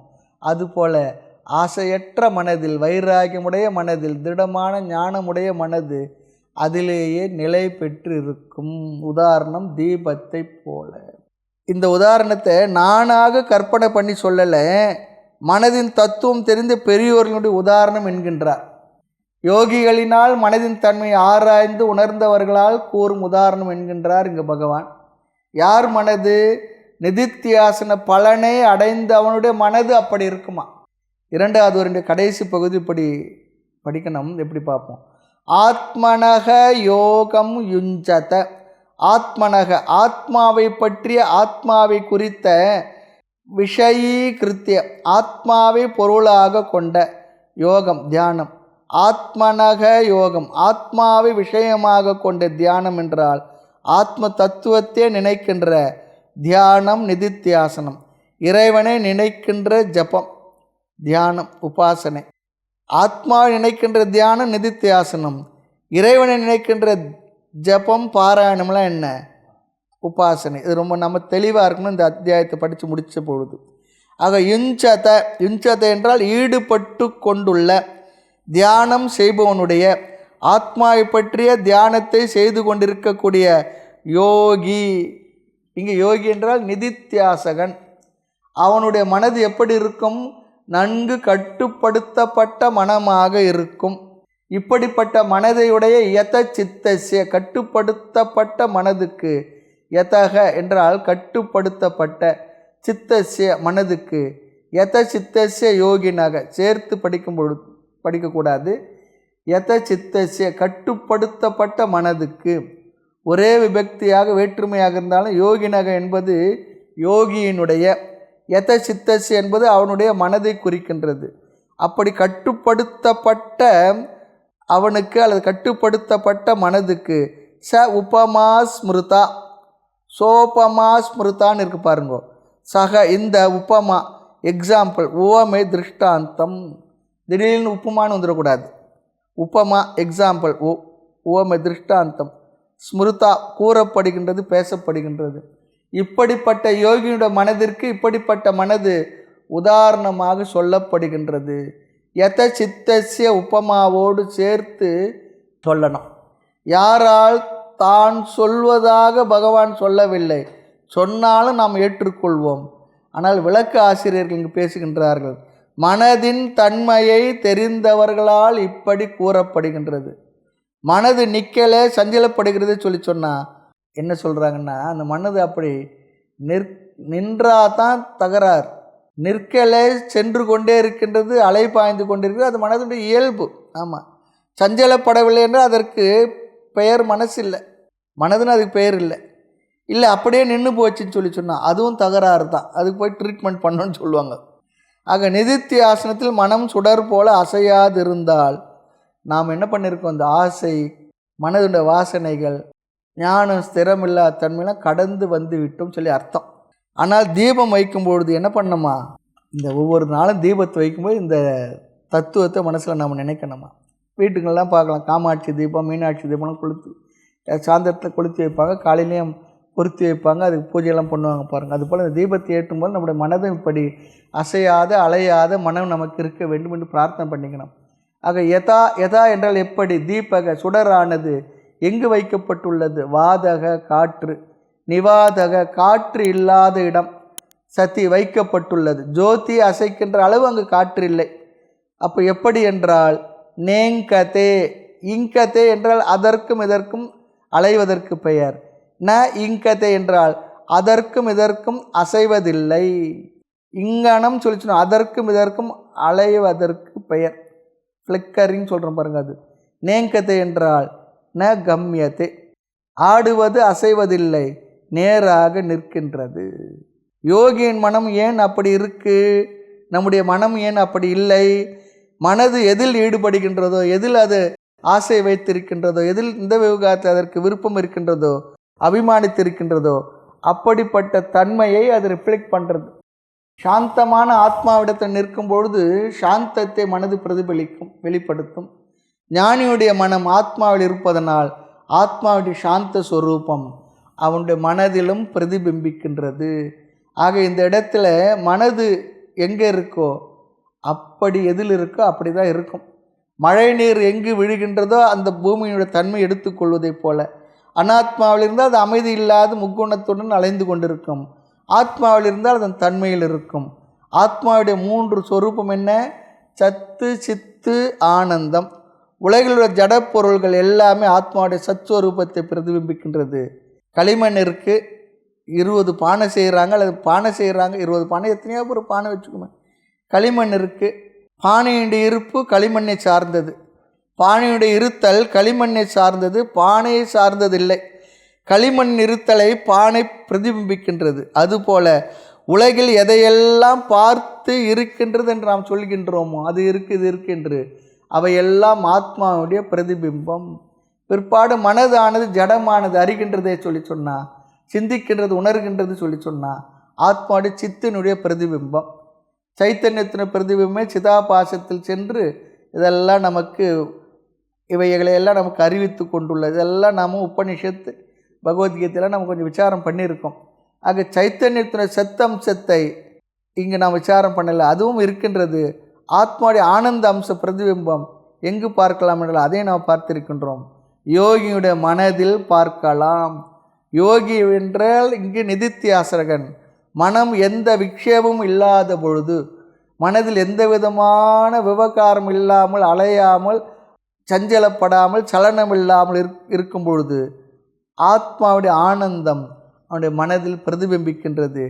அதுபோல ஆசையற்ற மனதில், வைராகியமுடைய மனதில், திடமான ஞானமுடைய மனது அதிலேயே நிலை பெற்று இருக்கும். உதாரணம் தீபத்தை போல. இந்த உதாரணத்தை நானாக கற்பனை பண்ணி சொல்லலை, மனதின் தத்துவம் தெரிந்த பெரியோர்களுடைய உதாரணம் என்கின்றார். யோகிகளினால் மனதின் தன்மையை ஆராய்ந்து உணர்ந்தவர்களால் கூறும் உதாரணம் என்கின்றார் இங்கு பகவான். யார் மனது? நிதித்தியாசன பலனை அடைந்த அவனுடைய மனது அப்படி இருக்குமா. இரண்டாவது ஒரு கடைசி பகுதி இப்படி படிக்கணும். எப்படி பார்ப்போம்? ஆத்மனக யோகம் யுஞ்சத. ஆத்மனக ஆத்மாவை பற்றிய, ஆத்மாவை குறித்த, விஷயீகிருத்திய ஆத்மாவை பொருளாக கொண்ட யோகம் தியானம். ஆத்மனக யோகம் ஆத்மாவை விஷயமாக கொண்ட தியானம் என்றால் ஆத்ம தத்துவத்தை நினைக்கின்ற தியானம் நிதித்தியாசனம். இறைவனை நினைக்கின்ற ஜபம் தியானம் உபாசனை. ஆத்மா நினைக்கின்ற தியானம் நிதித்தியாசனம். இறைவனை நினைக்கின்ற ஜபம் பாராயணம்லாம் என்ன? உபாசனை. இது ரொம்ப நம்ம தெளிவாக இருக்கணும் இந்த அத்தியாயத்தை படித்து முடித்த பொழுது. ஆக யுஞ்சத என்றால் ஈடுபட்டு கொண்டுள்ள, தியானம் செய்பவனுடைய, ஆத்மாவை பற்றிய தியானத்தை செய்து கொண்டிருக்கக்கூடிய யோகி. இங்கே யோகி என்றால் நிதித்தியாசகன். அவனுடைய மனது எப்படி இருக்கும்? நன்கு கட்டுப்படுத்தப்பட்ட மனமாக இருக்கும். இப்படிப்பட்ட மனதையுடைய யத சித்தஸ்ய கட்டுப்படுத்தப்பட்ட மனதுக்கு, யதக என்றால் கட்டுப்படுத்தப்பட்ட, சித்தஸ்ய மனதுக்கு, யத சித்தஸ்ய யோகினாக சேர்த்து படிக்கக்கூடாது. யத சித்தசிய கட்டுப்படுத்தப்பட்ட மனதுக்கு, ஒரே விபக்தியாக வேற்றுமையாக இருந்தாலும் யோகினக என்பது யோகியினுடைய, யத சித்தசிய என்பது அவனுடைய மனதை குறிக்கின்றது. அப்படி கட்டுப்படுத்தப்பட்ட அவனுக்கு அல்லது கட்டுப்படுத்தப்பட்ட மனதுக்கு ச உபமா ஸ்மிருதா, சோபமா ஸ்மிருதான்னு இருக்கு பாருங்க. சக இந்த உபமா எக்ஸாம்பிள், உவமை திருஷ்டாந்தம், திடீர்னு உப்புமான்னு வந்துடக்கூடாது. உபமா எக்ஸாம்பிள், உவமை திருஷ்டாந்தம், ஸ்மிருதா கூறப்படுகின்றது, பேசப்படுகின்றது. இப்படிப்பட்ட யோகியுடைய மனதிற்கு இப்படிப்பட்ட மனது உதாரணமாக சொல்லப்படுகின்றது. யத சித்தசிய உபமாவோடு சேர்த்து சொல்லணும். யாரால் தான் சொல்வதாக பகவான் சொல்லவில்லை, சொன்னாலும் நாம் ஏற்றுக்கொள்வோம். ஆனால் விளக்க ஆசிரியர்கள் இங்கு பேசுகின்றார்கள், மனதின் தன்மையை தெரிந்தவர்களால் இப்படி கூறப்படுகின்றது. மனது நிற்கலே சஞ்சலப்படுகிறது சொல்லி சொன்னால் என்ன சொல்கிறாங்கன்னா, அந்த மனது அப்படி நின்றாதான் தகராறு, நிற்கலே சென்று கொண்டே இருக்கின்றது, அலை பாய்ந்து கொண்டிருக்கிறது, அது மனதுடைய இயல்பு. ஆமாம், சஞ்சலப்படவில்லை என்றால் அதற்கு பெயர் மனசு இல்லை, மனதுன்னு அதுக்கு பெயர் இல்லை. இல்லை அப்படியே நின்று போச்சுன்னு சொல்லி சொன்னால் அதுவும் தகராறு தான், அதுக்கு போய் ட்ரீட்மெண்ட் பண்ணணும்னு சொல்லுவாங்க. ஆக நிதித்தியாசனத்தில் மனம் சுடர் போல அசையாது இருந்தால் நாம் என்ன பண்ணியிருக்கோம், இந்த ஆசை, மனதுடைய வாசனைகள், ஞானம், ஸ்திரமில்லா தன்மையெல்லாம் கடந்து வந்து விட்டோம் சொல்லி அர்த்தம். ஆனால் தீபம் வைக்கும்பொழுது என்ன பண்ணணுமா, இந்த ஒவ்வொரு நாளும் தீபத்தை வைக்கும்போது இந்த தத்துவத்தை மனசில் நாம் நினைக்கணுமா. வீட்டுக்கெல்லாம் பார்க்கலாம், காமாட்சி தீபம், மீனாட்சி தீபம்லாம் கொளுத்து சாயந்தரத்தில் கொளுத்தி வைப்பாங்க, காலையிலையும் பொருத்தி வைப்பாங்க, அதுக்கு பூஜையெல்லாம் பண்ணுவாங்க பாருங்கள். அதுபோல் இந்த தீபத்தை ஏற்றும்போது நம்முடைய மனதும் இப்படி அசையாத அலையாத மனம் நமக்கு இருக்க வேண்டும் என்று பிரார்த்தனை பண்ணிக்கணும். ஆக யதா யதா என்றால் எப்படி, தீபக சுடரானது எங்கு வைக்கப்பட்டுள்ளது, வாதக காற்று, நிவாதக காற்று இல்லாத இடம், சதி வைக்கப்பட்டுள்ளது. ஜோதி அசைக்கின்ற அளவு அங்கு காற்று இல்லை. அப்போ எப்படி என்றால் நேங்கதே, இங்கதே என்றால் அதற்கும் இதற்கும் அலைவதற்கு பெயர், ந இங்கதே என்றால் அதற்கும் இதற்கும் அசைவதில்லை. இங்கனம் சொல்லிச்சுன்னா அதற்கும் இதற்கும் அலைவதற்கு பெயர், ஃப்ளிக்கரிங் சொல்கிறோம் பாருங்கள். அது நேங்கதே என்றால் ந கம்யதே, ஆடுவது அசைவதில்லை, நேராக நிற்கின்றது. யோகியின் மனம் ஏன் அப்படி இருக்கு, நம்முடைய மனம் ஏன் அப்படி இல்லை? மனது எதில் ஈடுபடுகின்றதோ, எதில் அது ஆசை வைத்திருக்கின்றதோ, எதில் இந்த விவகாரத்தில் அதற்கு விருப்பம் இருக்கின்றதோ, அபிமானித்திருக்கின்றதோ, அப்படிப்பட்ட தன்மையை அது ரிஃப்ளெக்ட் பண்ணுறது. சாந்தமான ஆத்மாவிடத்தில் நிற்கும் பொழுது சாந்தத்தை மனது பிரதிபலிக்கும், வெளிப்படுத்தும். ஞானியுடைய மனம் ஆத்மாவில் இருப்பதனால் ஆத்மாவுடைய சாந்த ஸ்வரூபம் அவனுடைய மனதிலும் பிரதிபிம்பிக்கின்றது. ஆக இந்த இடத்துல மனது எங்கே இருக்கோ அப்படி எதில் இருக்கோ அப்படி தான் இருக்கும். மழை நீர் எங்கு விழுகின்றதோ அந்த பூமியினுடைய தன்மை எடுத்துக்கொள்வதைப் போல அனாத்மாவில் இருந்தால் அது அமைதி இல்லாத முக்குணத்துடன் அலைந்து கொண்டிருக்கும், ஆத்மாவில் இருந்தால் அதன் தன்மையில் இருக்கும். ஆத்மாவுடைய 3 சொரூபம் என்ன, சத்து சித்து ஆனந்தம். உலகிலுள்ள ஜடப்பொருள்கள் எல்லாமே ஆத்மாவுடைய சத்ஸ்வரூபத்தை பிரதிபிம்பிக்கின்றது. களிமண் இருக்குது, 20 பானை செய்கிறாங்க, அல்லது பானை செய்கிறாங்க, 20 பானை, எத்தனையோ ஒரு பானை வச்சுக்கோங்க. களிமண் இருக்குது, பானையுடைய இருப்பு களிமண்ணை சார்ந்தது, பானையுடைய இருத்தல் களிமண்ணை சார்ந்தது, பானையை சார்ந்ததில்லை. களிமண் இருத்தலை பானை பிரதிபிம்பிக்கின்றது. அதுபோல உலகில் எதையெல்லாம் பார்த்து இருக்கின்றது என்று நாம் சொல்கின்றோமோ, அது இருக்குது இது இருக்கு என்று, அவையெல்லாம் ஆத்மாவுடைய பிரதிபிம்பம். பிற்பாடு மனதானது ஜடமானது அறிகின்றதே சொல்லி சொன்னால், சிந்திக்கின்றது உணர்கின்றது சொல்லி சொன்னால், ஆத்மாவுடைய சித்தினுடைய பிரதிபிம்பம், சைத்தன்யத்தின் பிரதிபிம்பமே சிதாபாசத்தில் சென்று இதெல்லாம் நமக்கு இவைகளையெல்லாம் நமக்கு அறிவித்து கொண்டுள்ளது. இதெல்லாம் நாம் உபனிஷத்து பகவத்கீதையில் நம்ம கொஞ்சம் விசாரம் பண்ணியிருக்கோம். ஆக சைத்தன்யத்தினுடைய சத்தம்சத்தை இங்கே நாம் விசாரம் பண்ணலை, அதுவும் இருக்கின்றது. ஆத்மாவுடைய ஆனந்த அம்ச பிரதிபிம்பம் எங்கு பார்க்கலாம் என்றால் அதை நாம் பார்த்திருக்கின்றோம், யோகியுடைய மனதில் பார்க்கலாம். யோகி என்றால் இங்கு நிதித்தியாசரகன். மனம் எந்த விக்ஷேபமும் இல்லாத பொழுது, மனதில் எந்த விதமான விவகாரம் இல்லாமல், அலையாமல், சஞ்சலப்படாமல், சலனம் இல்லாமல் இருக்கும் பொழுது ஆத்மாவுடைய ஆனந்தம் அவனுடைய மனதில் பிரதிபிம்பிக்கின்றது.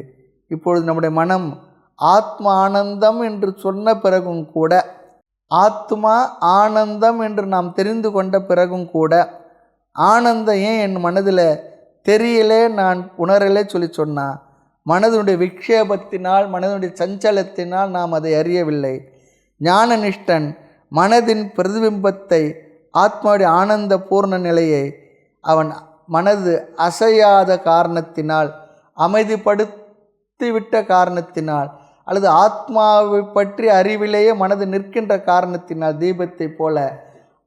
இப்பொழுது நம்முடைய மனம் ஆத்மா ஆனந்தம் என்று சொன்ன பிறகும் கூட ஆத்மா ஆனந்தம் என்று நாம் தெரிந்து கொண்ட பிறகும் கூட ஆனந்தம் ஏன் என் மனதில் தெரியலே, நான் உணரலே சொன்னால் மனதனுடைய விக்ஷேபத்தினால், மனதனுடைய சஞ்சலத்தினால் நாம் அதை அறியவில்லை. ஞானநிஷ்டன் மனதின் பிரதிபிம்பத்தை, ஆத்மாவுடைய ஆனந்த பூர்ண நிலையை அவன் மனது அசையாத காரணத்தினால், அமைதிப்படுத்திவிட்ட காரணத்தினால், அல்லது ஆத்மாவை பற்றி அறிவிலேயே மனது நிற்கின்ற காரணத்தினால், தீபத்தை போல,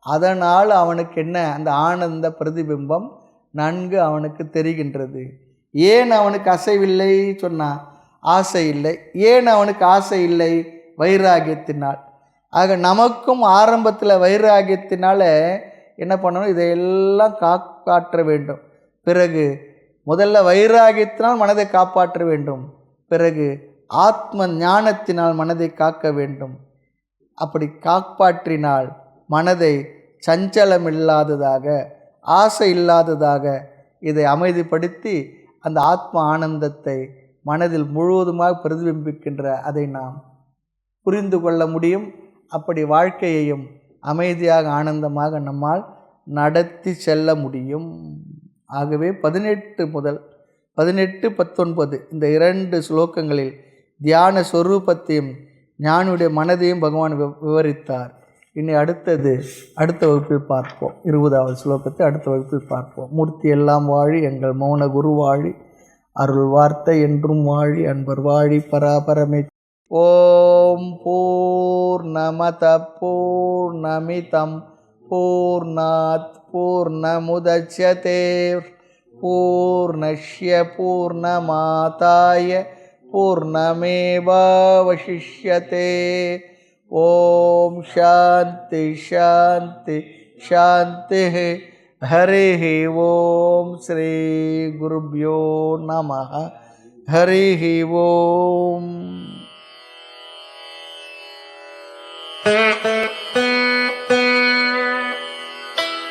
அதனால் அவனுக்கு என்ன, அந்த ஆனந்த பிரதிபிம்பம் நன்கு அவனுக்கு தெரிகின்றது. ஏன் அவனுக்கு அசைவில்லை சொன்னால் ஆசை இல்லை. ஏன் அவனுக்கு ஆசை இல்லை? வைராகியத்தினால். ஆக நமக்கும் ஆரம்பத்தில் வைராகியத்தினால என்ன பண்ணணும், இதையெல்லாம் காப்பாற்ற வேண்டும். பிறகு முதல்ல வைராகியத்தினால் மனதை காப்பாற்ற வேண்டும். பிறகு ஆத்ம ஞானத்தினால் மனதை காக்க வேண்டும். அப்படி காப்பாற்றினால் மனதை சஞ்சலம் இல்லாததாக, ஆசை இல்லாததாக இதை அமைதிப்படுத்தி அந்த ஆத்ம ஆனந்தத்தை மனதில் முழுவதுமாக பிரதிபிம்பிக்கின்ற அதை நாம் புரிந்து கொள்ள முடியும். அப்படி வாழ்க்கையையும் அமைதியாக ஆனந்தமாக நம்மால் நடத்தி செல்ல முடியும். ஆகவே 18 முதல் 18, 19 இந்த 2 ஸ்லோகங்களில் தியான சொரூபத்தையும் ஞானியுடைய மனதையும் பகவான் விவரித்தார். இனி அடுத்த வகுப்பில் பார்ப்போம். 20வது ஸ்லோகத்தை அடுத்த வகுப்பில் பார்ப்போம். மூர்த்தி எல்லாம் வாழி, எங்கள் மௌன குரு வாழி, அருள் வார்த்தை என்றும் வாழி, அன்பர் வாழி, பராபரமே. ஓம் பூர்ணமத பூர்ணமிதம் பூர்ணாத் பூர்ணமுதச்யதே பூர்ணஸ்ய பூர்ணமாதாய பூர்ணமேவாவசிஷ்யதே. ஓம் சாந்தி சாந்தி சாந்தி. ஹரிः ஓம். ஸ்ரீ குருப்யோ நமः. ஹரிः ஓம்.